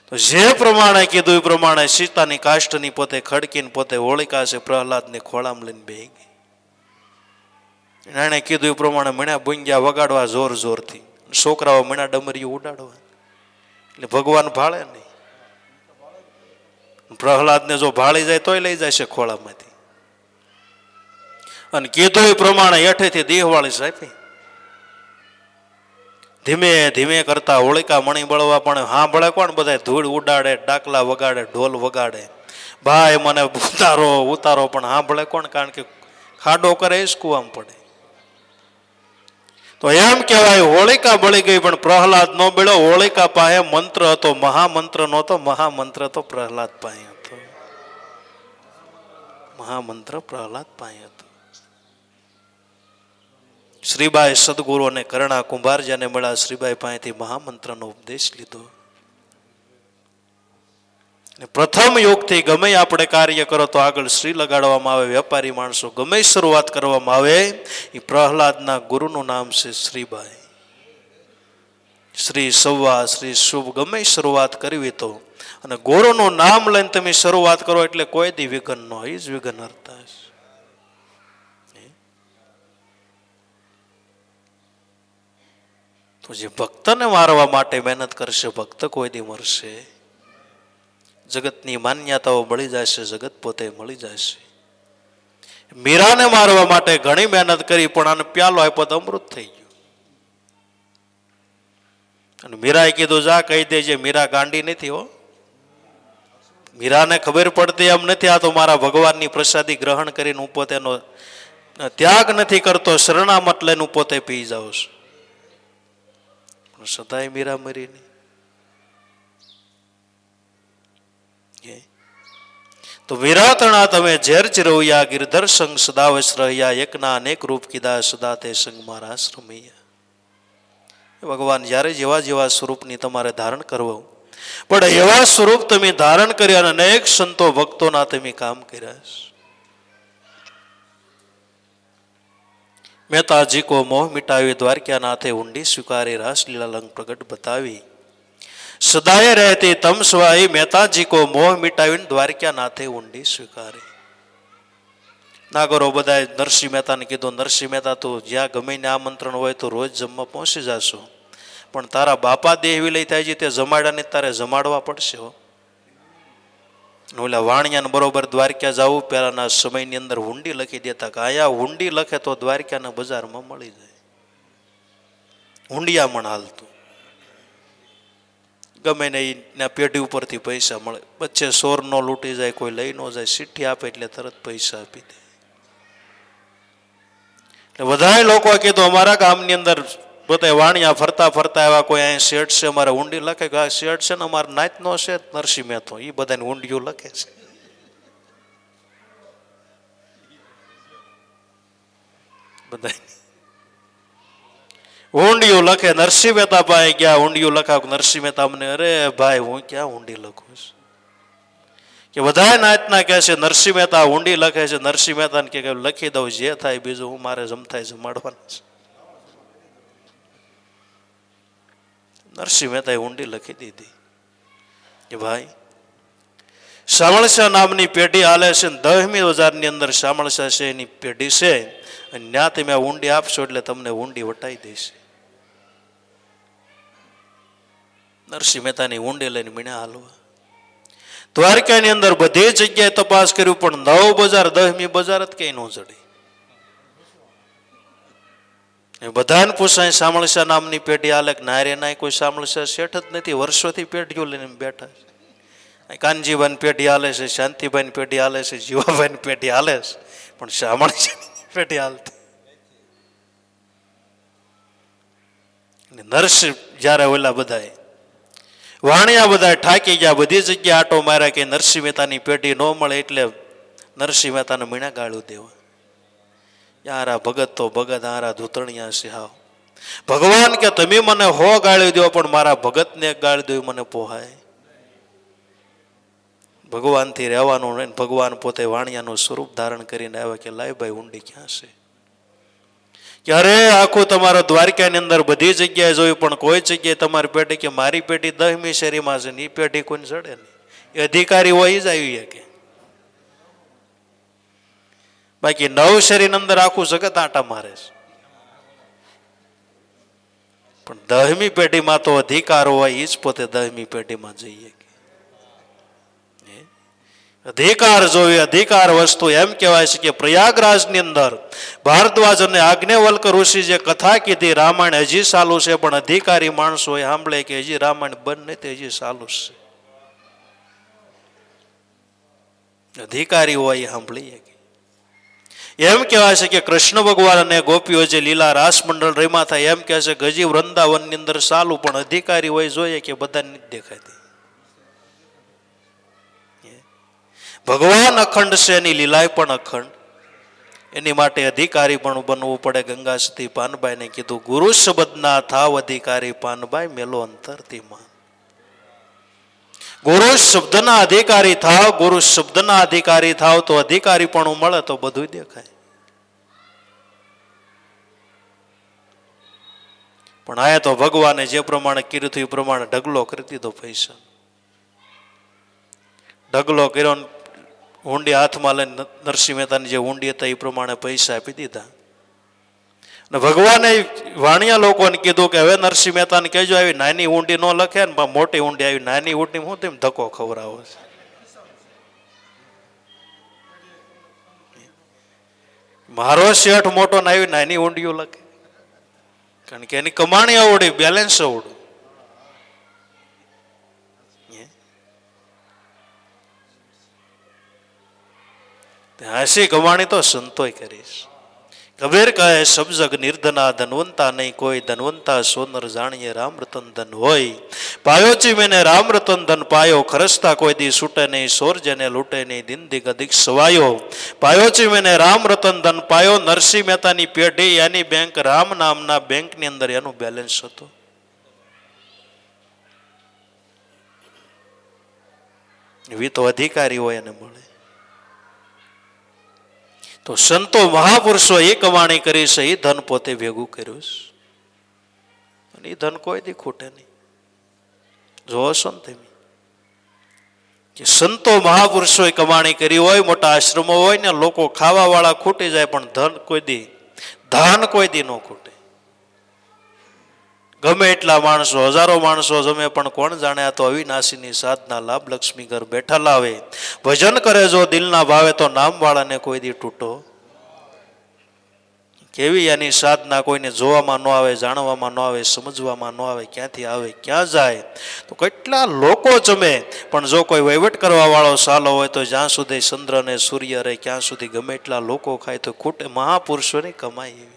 તો જે પ્રમાણે કીધું એ પ્રમાણે સીતાની કાષ્ટની પોતે ખડકીને પોતે હોળિકા છે પ્રહલાદને ખોળામાં લઈને બેહી ગઈ. એણે કીધું એ પ્રમાણે મીણા ભૂંગ્યા વગાડવા જોર જોરથી, છોકરાઓ મીણા ડમરીઓ ઉડાડવા, એટલે ભગવાન ભાળે નહીં. પ્રહલાદને જો ભાળી જાય તોય લઈ જાય છે ખોળામાંથી. અને કીધું એ પ્રમાણે હેઠેથી દેહવાળી આપી. ધીમે ધીમે કરતા હોળિકા મણી બળવા, પણ સાંભળે કોણ? બધા ધૂળ ઉડાડે, ડાકલા વગાડે, ઢોલ વગાડે, ભાઈ મને ઉતારો ઉતારો, પણ સાંભળે કોણ? કારણ કે ખાડો કરે જ કુવામાં પડે. તો એમ કહેવાય હોળિકા બળી ગઈ પણ પ્રહલાદ નો બળ્યો. હોળિકા પાસે મંત્ર હતો, મહામંત્ર નહોતો, મહામંત્ર તો પ્રહલાદ પાસે હતો. મહામંત્ર પ્રહલાદ પાસે હતો. શ્રીબાઈ સદગુરુને કરણા કુંભારજીને મળ્યા, શ્રીબાઈ પાસેથી મહામંત્રનો ઉપદેશ લીધો. પ્રથમ યોગથી ગમે આપણે કાર્ય કરો તો આગળ શ્રી લગાડવામાં આવે. વેપારી માણસો ગમે શરૂઆત કરવામાં આવે, એ પ્રહલાદના ગુરુનું નામ છે શ્રીબાઈ. શ્રી સવા શ્રી શુભ ગમે શરૂઆત કરવી તો, અને ગુરુનું નામ લઈને તમે શરૂઆત કરો એટલે કોઈ દી વિઘ્ન ન હોય, જ વિઘ્ન હરતા છે. તો જે ભક્તને મારવા માટે મહેનત કરશે, ભક્ત કોઈ દી મરશે. જગતની માન્યતાઓ બળી જશે, જગત પોતે મળી જશે. મીરાને મારવા માટે ઘણી મહેનત કરી, પણ આને પ્યાલો આપ્યો તો અમૃત થઈ ગયું. અને મીરાએ કીધું જા કહી દેજે મીરા ગાંડી નથી હો. મીરાને ખબર પડતી એમ નથી, આ તો મારા ભગવાનની પ્રસાદી ગ્રહણ કરીને હું પોતેનો ત્યાગ નથી કરતો, શરણામત લઈને હું પોતે પી જાઉં છું. સદાય મીરા મરી નહીં. તો વિરાતણા તમે ઝેર ચિરવયા ગિરધર સંગ સદાવશ રહ્યા એકના અનેક રૂપ કીધા સદા તે સંગ મારા આશ્રમૈયા. ભગવાન જ્યારે જેવા જેવા સ્વરૂપની તમારે ધારણ કરવું પણ એવા સ્વરૂપ તમે ધારણ કર્યા અને અનેક સંતો ભક્તોના તમે કામ કર્યા. મહેતાજી કો મોહ મિટાવી દ્વારકા નાથે ઊંડી સ્વીકારી રાસલીલા લંગ પ્રગટ બતાવી સદાય રહેતી તમ સ્વાઈ મહેતાજી કો મોહ મિટાવીને દ્વારકા નાથે ઊંડી સ્વીકારી. નાગરો બધા નરસિંહ મહેતાને કીધું, નરસિંહ મહેતા તો જ્યાં ગમે ને આમંત્રણ હોય તો રોજ જમવા પહોંચી જશો, પણ તારા બાપા દેહ વિલય થાય છે તે જમાડાને તારે જમાડવા પડશે. ઓલા વાણિયાને બરોબર દ્વારકા જવું પહેલાના સમયની અંદર હુંડી લખી દેતા કે આયા હુંડી લખે તો દ્વારકાના બજારમાં મળી જાય. હુંડિયામણ હાલતું, ગમે ને એના પેઢી ઉપરથી પૈસા મળે. વચ્ચે સોર નો લૂંટી જાય, કોઈ લઈ ન જાય, ચિઠ્ઠી આપે એટલે તરત પૈસા આપી દે. એટલે બધા લોકો કીધું અમારા ગામની અંદર બધા વાણિયા ફરતા ફરતા એવા કોઈ અહીં શેઠ છે અમારે ઊંડી લખે કે આ શેઠ છે ને અમારે નાત નો છે નરસિંહ મહેતો, એ બધાને ઊંડિયું લખે છે. બધા ઊંડિયું લખે. નરસિંહ મહેતા પાસે ગયા, ઊંડિયું લખાવ. નરસિંહ મહેતા અમને, અરે ભાઈ હું ક્યાં ઊંડી લખું છું કે બધા નાતના કહે છે નરસિંહ મહેતા ઊંડી લખે છે. નરસિંહ મહેતાને કે લખી દઉં જે થાય, બીજું હું મારે જમતાય જમાડવાનું છે. નરસિંહ મહેતાએ ઊંડી લખી દીધી કે ભાઈ શામળશા નામની પેઢી હાલે છે, 10મી બજારની અંદર શામળશા છે એની પેઢી છે, અને ત્યાં તમે ઊંડી આપશો એટલે તમને ઊંડી વટાઈ દેશે. નરસિંહ મહેતાની ઊંડી લઈને મીણ્યા હાલવા. દ્વારકાની અંદર બધી જગ્યાએ તપાસ કર્યું પણ 9 બજાર 10મી બજાર જ કઈ ન જડી. બધાને પૂછાય શામળશા નામની પેઢી હાલે કે નારે ના કોઈ શામળશા શેઠ જ નથી, વર્ષોથી પેઢીઓ લઈને બેઠા છે. કાનજીભાઈની પેઢી હાલે છે, શાંતિભાઈની પેઢી હાલે છે, જીવાભાઈની પેઢી હાલે છે, પણ શામળશાની પેઢી હાલતી. નરસિંહ જ્યારે ઓલા બધાએ વાણિયા બધા ઠાકી ગયા, બધી જગ્યાએ આટો માર્યા કે નરસિંહ મહેતાની પેઢી ન મળે એટલે નરસિંહ મહેતાને મીણા ગાળું દેવા. યારા ભગત તો ભગત, હારા ધૂતણિયા છે હાવ. ભગવાન કે તમે મને 100 ગાળી દો પણ મારા ભગતને એક ગાળી દો મને પોહાય. ભગવાનથી રહેવાનું નહીં. ભગવાન પોતે વાણિયાનું સ્વરૂપ ધારણ કરીને આવ્યા કે લાય ભાઈ ઊંડી ક્યાં છે. કે અરે આખું તમારો દ્વારકાની અંદર બધી જગ્યાએ જોયું પણ કોઈ જગ્યાએ તમારી પેઢી કે મારી પેઢી 10મી શેરીમાં છે ને એ પેઢી કોઈને ચડે નહીં. એ અધિકારી હોય જ આવી કે બાકી 9 શેરીની અંદર આખું જગત આટા મારે છે. પણ 10મી પેઢીમાં તો અધિકાર હોય એ જ પોતે 10મી પેઢીમાં જઈએ. અધિકાર જોઈએ. અધિકાર વસ્તુ એમ કહેવાય છે કે પ્રયાગરાજની અંદર ભારદ્વાજ અને આજ્ઞવલ્ક ઋષિ જે કથા કીધી રામાયણ હજી ચાલુ છે, પણ અધિકારી માણસો એ સાંભળે કે હજી રામાયણ બંધ નથી, હજી ચાલુ છે. અધિકારી હોય એ સાંભળીએ. એમ કહેવાય છે કે કૃષ્ણ ભગવાન અને ગોપીઓ જે લીલા રાસ મંડળ રમ્યા થાય એમ કહે છે કે હજી વૃંદાવનની અંદર ચાલુ, પણ અધિકારી હોય જોઈએ કે બધાને નથી દેખાતી. ભગવાન અખંડ છે, એની લીલાય પણ અખંડ. એની માટે અધિકારી પણ બનવું પડે. ગંગા સતી પાનબાઈને કીધું ગુરુ શબ્દના થાવ અધિકારી પાનબાઈ મેલો અંતરથી માં. ગુરુ શબ્દના અધિકારી થાવ, ગુરુ શબ્દના અધિકારી થાવ તો અધિકારી પણ મળે તો બધું દેખાય. પણ આ તો ભગવાને જે પ્રમાણે કીધું એ પ્રમાણે ઢગલો કરી દીધો. પૈસા ઢગલો કર્યો, ઊંડી હાથમાં લઈને નરસિંહ મહેતાની જે ઊંડી હતા એ પ્રમાણે પૈસા આપી દીધા. અને ભગવાને વાણિયા લોકોને કીધું કે હવે નરસિંહ મહેતાને કહેજો આવી નાની ઊંડી ન લખે ને મોટી ઊંડી આવી. નાની ઊંડી હું તેમ ધક્કો ખવડાવો છે. મારો શેઠ મોટો ને આવી નાની ઊંડીઓ લખે, કારણ કે એની કમાણી આવડી, બેલેન્સ આવડું. હાસી કમાણી તો સંતોય કરીશ. કબીર કહે સબ જગ નિર્ધના ધનવંતા નહીં કોઈ, ધનવંતા સોનર જાણીએ રામ રતન ધન હોય. પાયોચી મેને રામ રતન ધન પાયો, ખરસતા કોઈ દી છૂટે નહીં, સોર જેને લૂટે નહીં, દિન દિગ અધિક સવાયો. પાયોચી મેને રામ રતન ધન પાયો, નરસિંહ મહેતાની પેઢી એની બેંક રામ નામના બેંકની અંદર એનું બેલેન્સ હતું. એવી તો અધિકારી હોય એને મળે. તો સંતો મહાપુરુષો એ કમાણી કરી છે, એ ધન પોતે ભેગું કર્યું છે અને એ ધન કોઈ દી ખૂટે નહીં. જોવો છો ને તમે કે સંતો મહાપુરુષોએ કમાણી કરી હોય, મોટા આશ્રમો હોય ને, લોકો ખાવા વાળા ખૂટી જાય પણ ધન કોઈ દી, ધાન કોઈ દી ન ખૂટે. ગમે એટલા માણસો, હજારો માણસો જમે પણ કોણ જાણે આ તો અવિનાશીની સાધના લાભ લક્ષ્મી ઘર બેઠા લાવે. ભજન કરે જો દિલના ભાવે તો નામ વાળાને કોઈ દી તૂટો. કેવી એની સાધના કોઈને જોવામાં ન આવે, જાણવામાં ન આવે, સમજવામાં ન આવે, ક્યાંથી આવે ક્યાં જાય. તો કેટલા લોકો જમે પણ જો કોઈ વહીવટ કરવા વાળો સાલો હોય તો જ્યાં સુધી ચંદ્ર ને સૂર્ય રહે ક્યાં સુધી ગમે એટલા લોકો ખાય તો ખૂટે. મહાપુરુષોની કમાઈ એવી.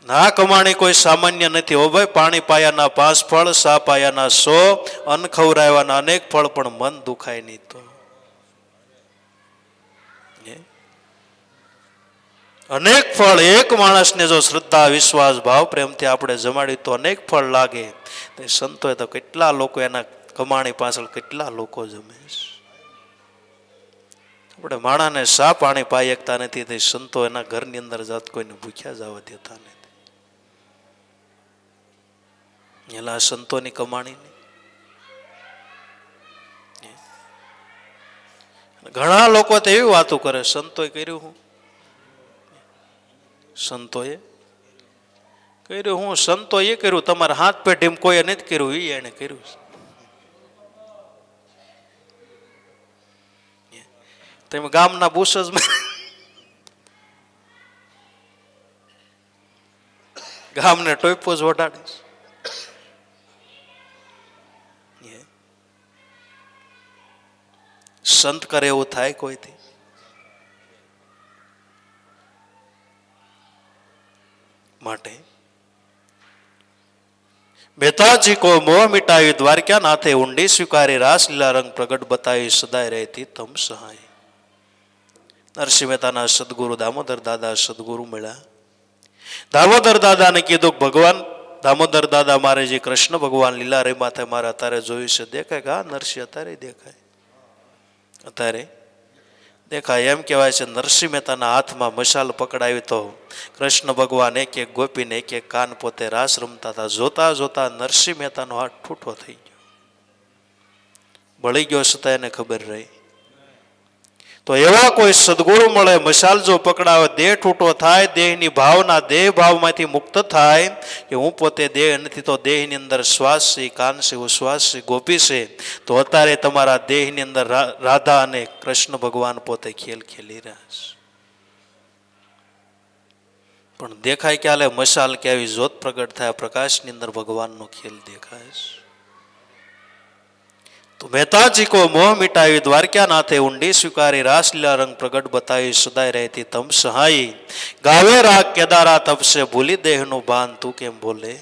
ના કમાણી કોઈ સામાન્ય નથી. હો ભાઈ, પાણી પાયાના 5 ફળ, સા પાયાના 100, અન્ન ખવરાવવાના અનેક ફળ, પણ મન દુખાય નહીં તો. અનેક ફળ એક માણસને જો શ્રદ્ધા વિશ્વાસ ભાવ પ્રેમથી આપણે જમાડી તો અનેક ફળ લાગે. તે સંતોએ તો કેટલા લોકો એના કમાણી પાછળ કેટલા લોકો જમે છે. આપણે માણાને સા પાણી પાઈ શકતા નથી, તે સંતો એના ઘરની અંદર જાત કોઈને ભૂખ્યા જવા દેતા નથી. એલા સંતોની કમાણી નહીં. ઘણા લોકો તો એવી વાતો કરે સંતોએ કર્યું, હું સંતોએ કર્યું, હું સંતોએ કર્યું, તમારા હાથ પેઢી કોઈ નથી કર્યું, એ એને કર્યું. તમે ગામના બુસજમાં ગામને ટોપો જ ઓઢાડીશ. સંત કરે એવું થાય કોઈથી? માટે બેતાજી કો મોહ મિટાવી દ્વારકા નાથે ઊંડી સ્વીકારી રાસલીલા રંગ પ્રગટ બતાવી સદાય રહેતી તમ સહાય. નરસિંહ મહેતાના સદગુરુ દામોદર દાદા સદગુરુ મળ્યા. દામોદર દાદાને કીધું ભગવાન દામોદર દાદા, મારે જે કૃષ્ણ ભગવાન લીલા રે માથે મારે અત્યારે જોયું છે, દેખાય કે? હા નરસિંહ અત્યારે દેખાય, અત્યારે દેખાય. એમ કહેવાય છે નરસિંહ મહેતાના હાથમાં મશાલ પકડાવી તો કૃષ્ણ ભગવાન એક એક ગોપીને એક એક કાન પોતે રાસ રમતા હતા. જોતા જોતા નરસિંહ મહેતાનો હાથ ઠૂઠો થઈ ગયો, બળી ગયો, છતાં એને ખબર રહી. તો એવા કોઈ સદગુરુ મળે, મશાલ જો પકડાવે, દેહ ઠૂટો થાય, દેહની ભાવના દેહ ભાવમાંથી મુક્ત થાય કે હું પોતે દેહ નથી, તો દેહની અંદર શ્વાસ છે, કાન છે, ઉશ્વાસ છે, ગોપી છે. તો અત્યારે તમારા દેહની અંદર રાધા અને કૃષ્ણ ભગવાન પોતે ખેલ ખેલી રહ્યા છે. પણ દેખાય કે હાલે મશાલ કે આવી જ્યોત પ્રગટ થાય, પ્રકાશની અંદર ભગવાનનો ખેલ દેખાય છે. તો મહેતાજી કો મોહ મિટાવી દ્વારકા નાથે ઊંડી સ્વીકારી રાસલીલા રંગ પ્રગટ બતાવી સદાય રહેતી તમ સહાય. ગાવે રાગ કેદારા તપસે ભૂલી દેહનું ભાન તું કેમ બોલે.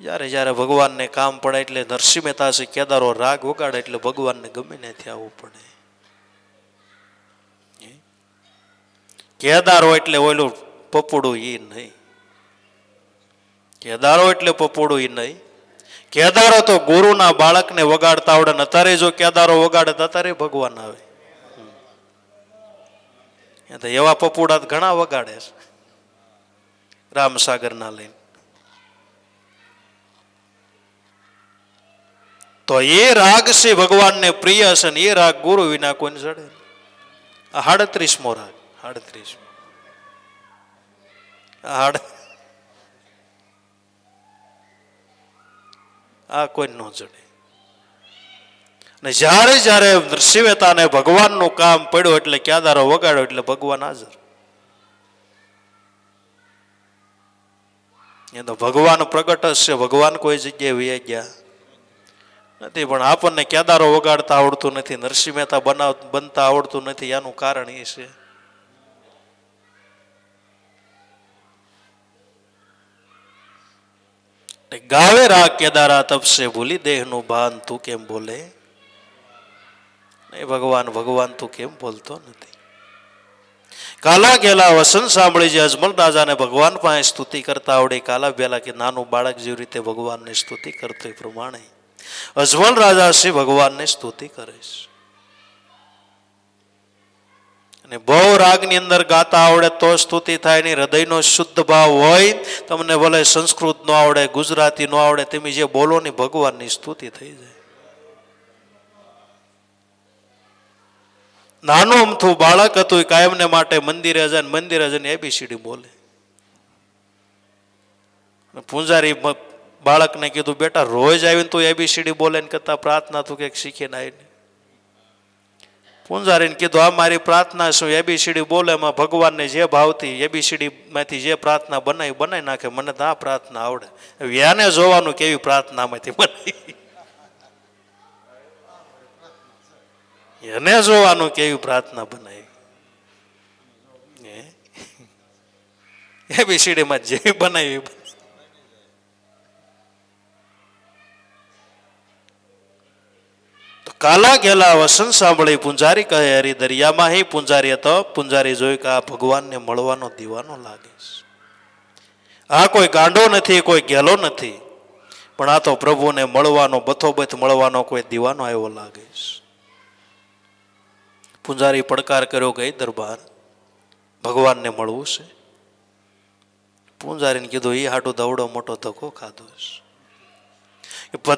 જ્યારે જ્યારે ભગવાનને કામ પડે એટલે નરસિંહ મહેતા છે કેદારો રાગ વગાડે એટલે ભગવાનને ગમે ત્યાંથી આવવું પડે. કેદારો એટલે ઓલું પપોડું એ નહીં, કેદારો એટલે પપોડું એ નહીં. કેદારો તો ગુરુના બાળકને વગાડતા આવડે ને, અત્યારે જો કેદારો વગાડે તો અત્યારે ભગવાન આવે. એવા પપુડા ઘણા વગાડે છે રામસાગરના લઈને. તો એ રાગ છે ભગવાનને પ્રિય છે ને એ રાગ ગુરુ વિના કોઈને ચડે. 38મો રાગ, 38મો આ કોઈ ન ચડે. ને જ્યારે જ્યારે નરસિંહ મહેતાને ભગવાનનું કામ પડ્યું એટલે ક્યાદારો વગાડ્યો એટલે ભગવાન હાજર. એ તો ભગવાન પ્રગટ જ છે, ભગવાન કોઈ જગ્યાએ વહી ગયા નથી, પણ આપણને કેદારો વગાડતા આવડતું નથી, નરસિંહ મહેતા બનતા આવડતું નથી. એનું કારણ એ છે ગાવે રાગ કેદારા તપસે ભૂલી દેહનું ભાન તું કેમ બોલે નહીં ભગવાન ભગવાન તું કેમ બોલતો નથી. કાલા ગેલા વસન સાંભળી જે અજમલ રાજાને ભગવાન પાસે સ્તુતિ કરતા આવડે. કાલા બેલા કે નાનું બાળક જેવી રીતે ભગવાનને સ્તુતિ કરતો એ પ્રમાણે અજમલ રાજા શ્રી ભગવાનને સ્તુતિ કરે છે. અને બહુ રાગની અંદર ગાતા આવડે તો સ્તુતિ થાય. નહીં હૃદયનો શુદ્ધ ભાવ હોય, તમને ભલે સંસ્કૃત ન આવડે, ગુજરાતી ન આવડે, તમે જે બોલો ને ભગવાનની સ્તુતિ થઈ જાય. નાનું અમથું બાળક હતું, કાયમને માટે મંદિરે જાય, મંદિરે જઈને એબીસીડી બોલે. પૂંજારી બાળકને કીધું બેટા રોજ આવીને તું એબીસીડી બોલે ને કરતા પ્રાર્થના તું કંઈક શીખીને આવીને. પૂંજારીને કીધું આ મારી પ્રાર્થના શું, એબીસીડી બોલે એમાં ભગવાનને જે ભાવતી એબીસીડી માંથી જે પ્રાર્થના બનાવી નાખે. મને તો આ પ્રાર્થના આવડે. એને જોવાનું કેવી પ્રાર્થનામાંથી બનાવી, એને જોવાનું કેવી પ્રાર્થના બનાવી. એબીસીડીમાં જે બનાવી. કાલા ગેલા વસન સાંભળી પૂંજારી કહે હરી દરિયામાં. હી પૂંજારી હતો. પૂંજારી જોઈ કે આ ભગવાનને મળવાનો દીવાનો લાગે છે. આ કોઈ ગાંડો નથી, કોઈ ગેલો નથી, પણ આ તો પ્રભુને મળવાનો, બથોબથ મળવાનો કોઈ દીવાનો આવ્યો લાગે છે. પૂંજારી પડકાર કર્યો, ગઈ દરબાર ભગવાનને મળવું છે. પૂંજારીને કીધું એ હાટું દવડો મોટો ધક્કો ખાધો છે.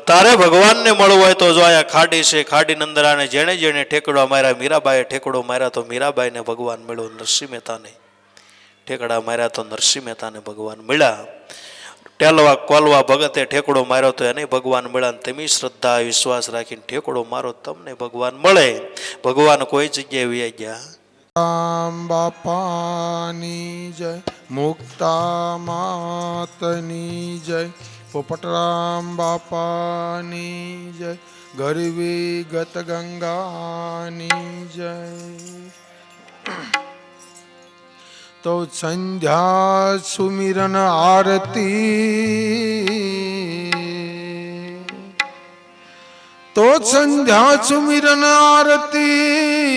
તારે ભગવાનને મળવું હોય તો જો આયા ખાડી છે, ખાડીની અંદર આને જેણે જેણે ઠેકડો માર્યા, મીરાબાઈએ ઠેકડો માર્યા તો મીરાબાઈને ભગવાન મળ્યો. નરસિંહ મહેતાને ઠેકડા માર્યા તો નરસિંહ મહેતાને ભગવાન મળ્યા. ટેલવા કોલવા ભગતે ઠેકડો માર્યો તો એને ભગવાન મળ્યા. તમે શ્રદ્ધા વિશ્વાસ રાખીને ઠેકડો મારો તમને ભગવાન મળે. ભગવાન કોઈ જગ્યાએ વ્યા ગયા. રામ બાપાની જય, મુક્તા માતની જય, પોપટરામ બાપાની જય, ગરવી ગત ગંગાની જય. તો સંધ્યા સુમિરન આરતી, તો સંધ્યા સુમિરન આરતી,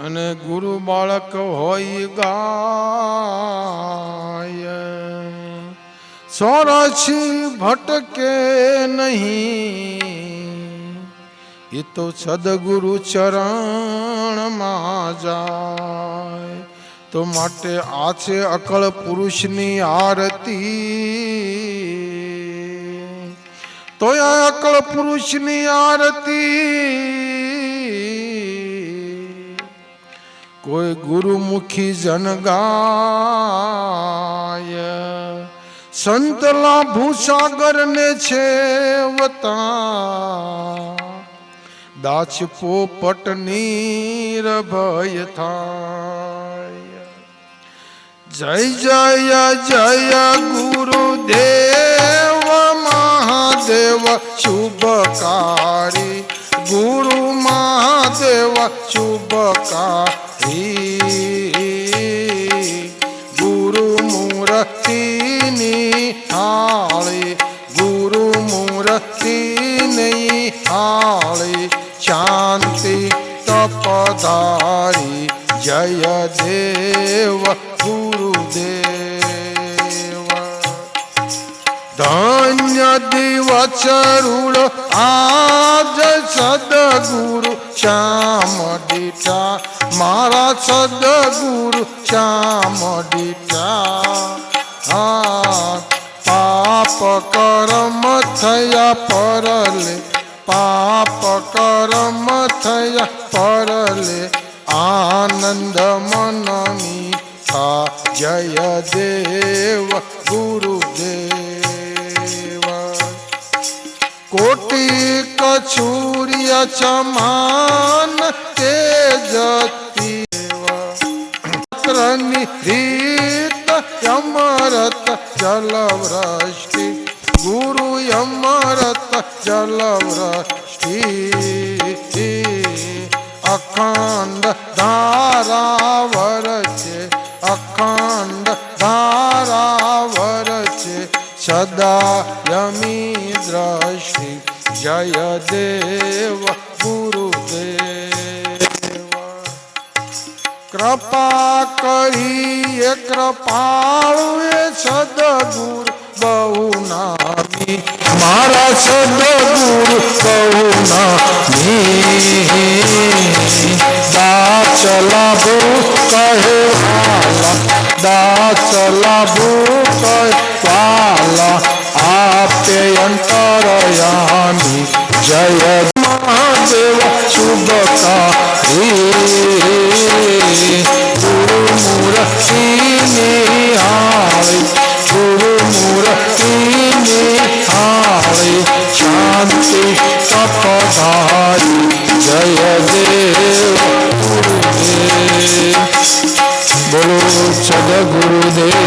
અને ગુરુ બાળક હોય ગાય, સોરછી ભટકે નહીં, એ તો સદગુરુ ચરણમાં જાય. તો માટે આ છે અકળ પુરુષની આરતી. તો આ અકળ પુરુષની આરતી કોઈ ગુરુમુખી જન ગાય. સંતલા ભૂસાગર ને છે વતા, દાસ પોપટ નિર્ભય થાય. જય જય જય ગુરુદેવ મહાદેવ શુભકારી, ગુરુ મહાદેવ શુભકારી. ગુરુ મૂર્તિની હાળી, ગુરુ મૂર્તિની હાળી, શાંતિ તપધારી. જય દેવ ગુરુદેવ. ધન્ય દિવસ રૂડ આજ સદગુરુ શ્યામ દીઠા, મારા સદગુરુ શ્યામ દીઠા. પાપ કર્મ થયા પરલે, પાપ કર્મ થયા પરલે, આનંદ મન મીઠા. જય દેવ ગુરુદેવ. કોટી सूर्य समान तेजती रीत यमरत जलवृष्टि गुरु यमरत जलवृष्टि अखंड धारावर छे अखंड धारावर छे सदा यमी दृष्टि जय देव गुरुदेव कृपा करिए कृपाळु सदगुरु बहु नामी मारा सदगुरु बहु नामी दाचलाबू कहे वाला दाचलाबू कहे वाला आपे अंतरयामी जय महादेव शुभकारी गुरु मूर्ति निहारी गुरु मूर्ति निहारी शांति तपधारी जय देव गुरुदेव बोलो सदगुरुदेवनी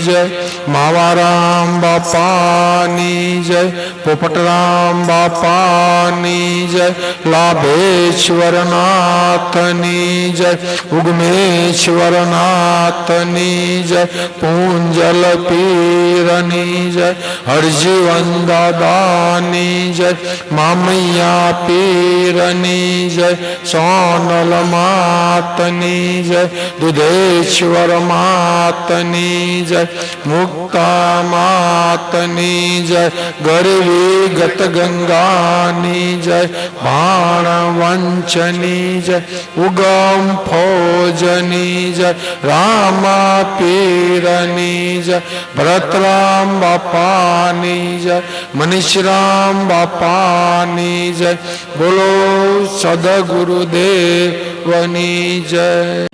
जय मावाराम बापानी जय पोपटराम बापानी जय लाभेश्वर नाथनी जय उगमेश्वर नाथनी जय पूंजल पीरनी जय हरजीवन दादानी जय मामैया पीरनी जय सोनल मातनी जय दुधेश्वर मातनी जय मुक्ता मातनी जय गरवी गत गंगानी जय बाण वंचनी जय उगम फौजनी जय रामा पीरनी जय भरतराम बापानी जय मनीषराम बापानी जय बोलो सदगुरुदेवनी जय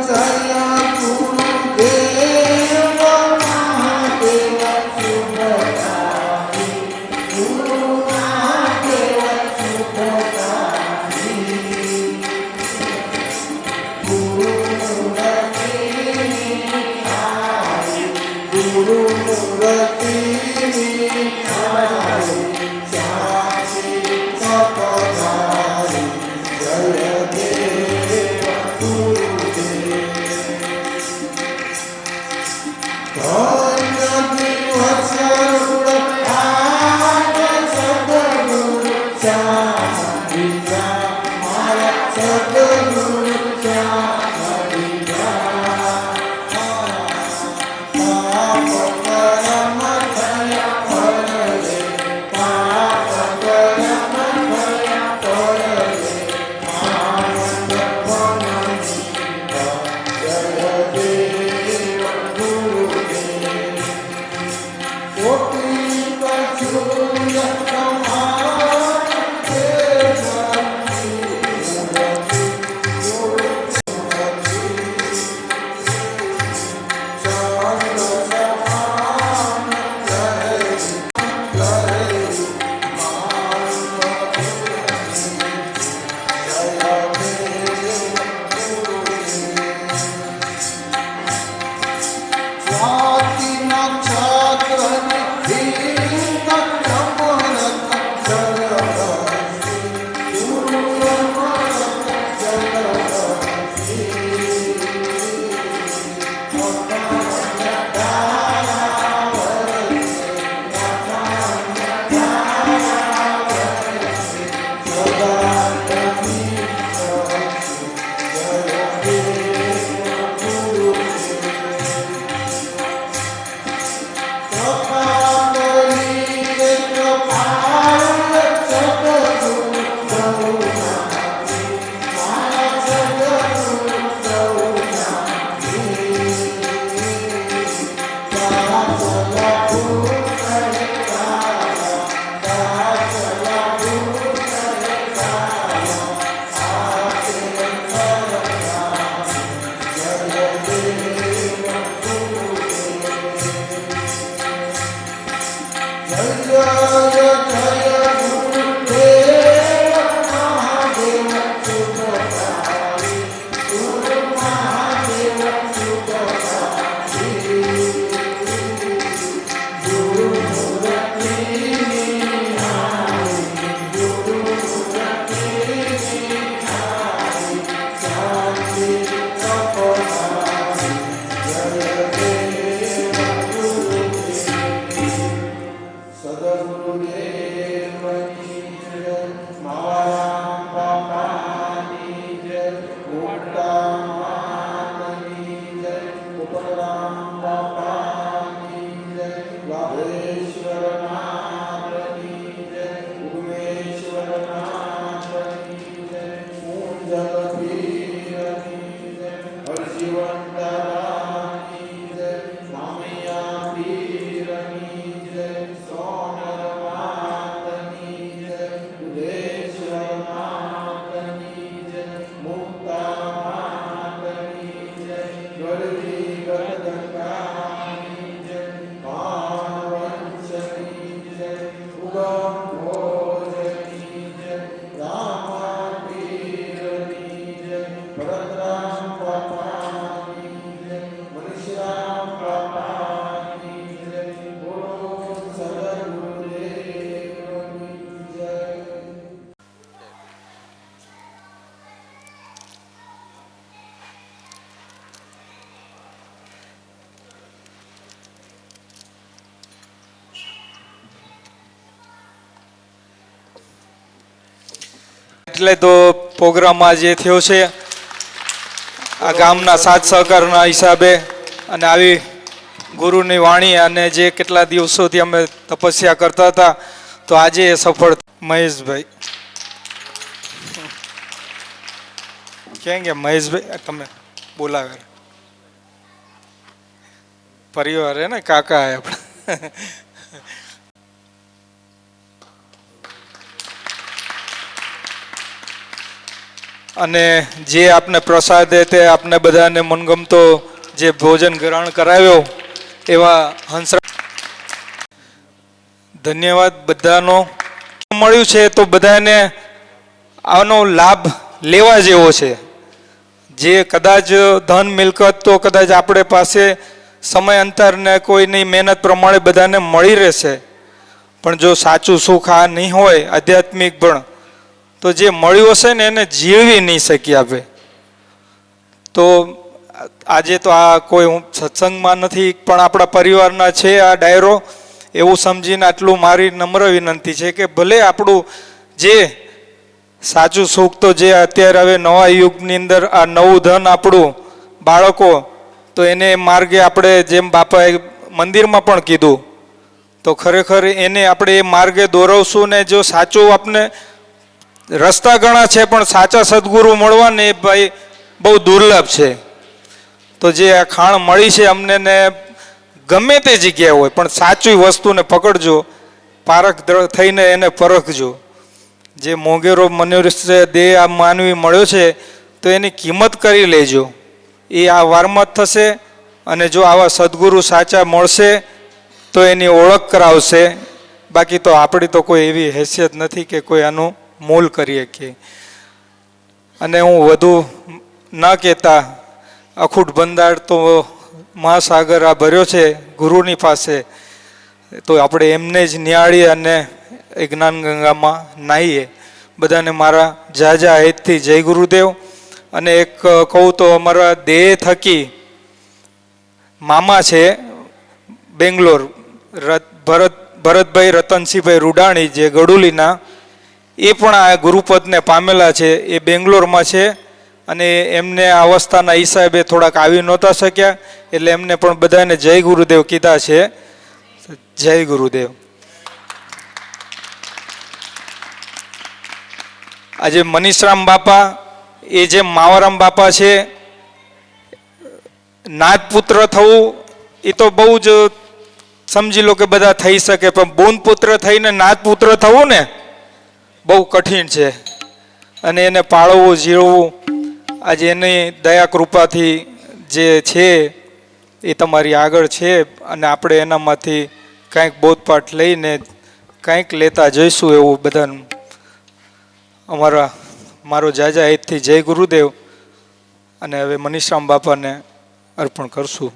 जय गुरुदेव महादेव शुभ એટલે તો પ્રોગ્રામ આજે થયો છે આ ગામના સાથ સહકારના હિસાબે, અને આવી ગુરુની વાણી અને જે કેટલા દિવસોથી અમે તપસ્યા કરતા હતા તો આજે એ સફળ. મહેશભાઈ ક્યાં ગયા? મહેશભાઈ તમે બોલાવે પરિવાર હે ને, કાકા હે આપણે. અને જે આપને પ્રસાદ તે આપને બધાને મનગમતો જે ભોજન ગ્રહણ કરાવ્યો એવા હંસરાજ, ધન્યવાદ બધાનો. મળ્યું છે તો બધાને આનો લાભ લેવા જેવો છે. જે કદાચ ધન મિલકત તો કદાચ આપણે પાસે સમય અંતર ને કોઈની મહેનત પ્રમાણે બધાને મળી રહેશે, પણ જો સાચું સુખ આ નહીં હોય આધ્યાત્મિક પણ, તો જે મળ્યું હશે ને એને જીવી નહીં શકી આપે. તો આજે તો આ કોઈ હું સત્સંગમાં નથી પણ આપણા પરિવારના છે આ ડાયરો, એવું સમજીને આટલું મારી નમ્ર વિનંતી છે કે ભલે આપણું જે સાચું સુખ તો જે અત્યારે હવે નવા યુગની અંદર આ નવું ધન આપણું બાળકો, તો એને માર્ગે આપણે જેમ બાપાએ મંદિરમાં પણ કીધું તો ખરેખર એને આપણે એ માર્ગે દોરવશું ને જો સાચું આપણે રસ્તા ઘણા છે પણ સાચા સદગુરુ મળવા ને એ ભાઈ બહુ દુર્લભ છે. તો જે આ ખાણ મળી છે અમને ને ગમે તે જગ્યાએ હોય પણ સાચી વસ્તુને પકડજો, પારખ થઈને એને પરખજો. જે મોંઘેરો મનુષ્ય દેહ આ માનવી મળ્યો છે તો એની કિંમત કરી લેજો, એ આ વારમાં જ થશે. અને જો આવા સદગુરુ સાચા મળશે તો એની ઓળખ કરાવશે, બાકી તો આપણી તો કોઈ એવી હેસિયત નથી કે કોઈ આનું મોલ કરી શકીએ. અને હું વધુ ન કહેતા, અખૂટ બંધાર તો મહાસાગર આ ભર્યો છે ગુરુની પાસે, તો આપણે એમને જ નિહાળીએ અને એ જ્ઞાન ગંગામાં નાહીએ. બધાને મારા જાજા હેતથી જય ગુરુદેવ. અને એક કહું તો અમારા દેહ થકી મામા છે બેંગ્લોર, ભરતભાઈ રતનસિંહભાઈ રૂડાણી જે ગડુલીના, એ પણ આ ગુરુપદને પામેલા છે. એ બેંગ્લોરમાં છે અને એમને આ અવસ્થાના હિસાબે થોડાક આવી નહોતા શક્યા, એટલે એમને પણ બધાને જય ગુરુદેવ કીધા છે. જય ગુરુદેવ. આજે મનીષરામ બાપા એ જે માવારામ બાપા છે, નાતપુત્ર થવું એ તો બહુ જ સમજી લો કે બધા થઈ શકે, પણ બૂન પુત્ર થઈને નાતપુત્ર થવું ને બહુ કઠિન છે. અને એને પાળવું જીવવું આજે એની દયા કૃપાથી જે છે એ તમારી આગળ છે, અને આપણે એનામાંથી કંઈક બોધપાઠ લઈને કંઈક લેતા જઈશું એવું બધાનું મારો જાજા હેતથી જય ગુરુદેવ. અને હવે મનીષરામ બાપાને અર્પણ કરશું.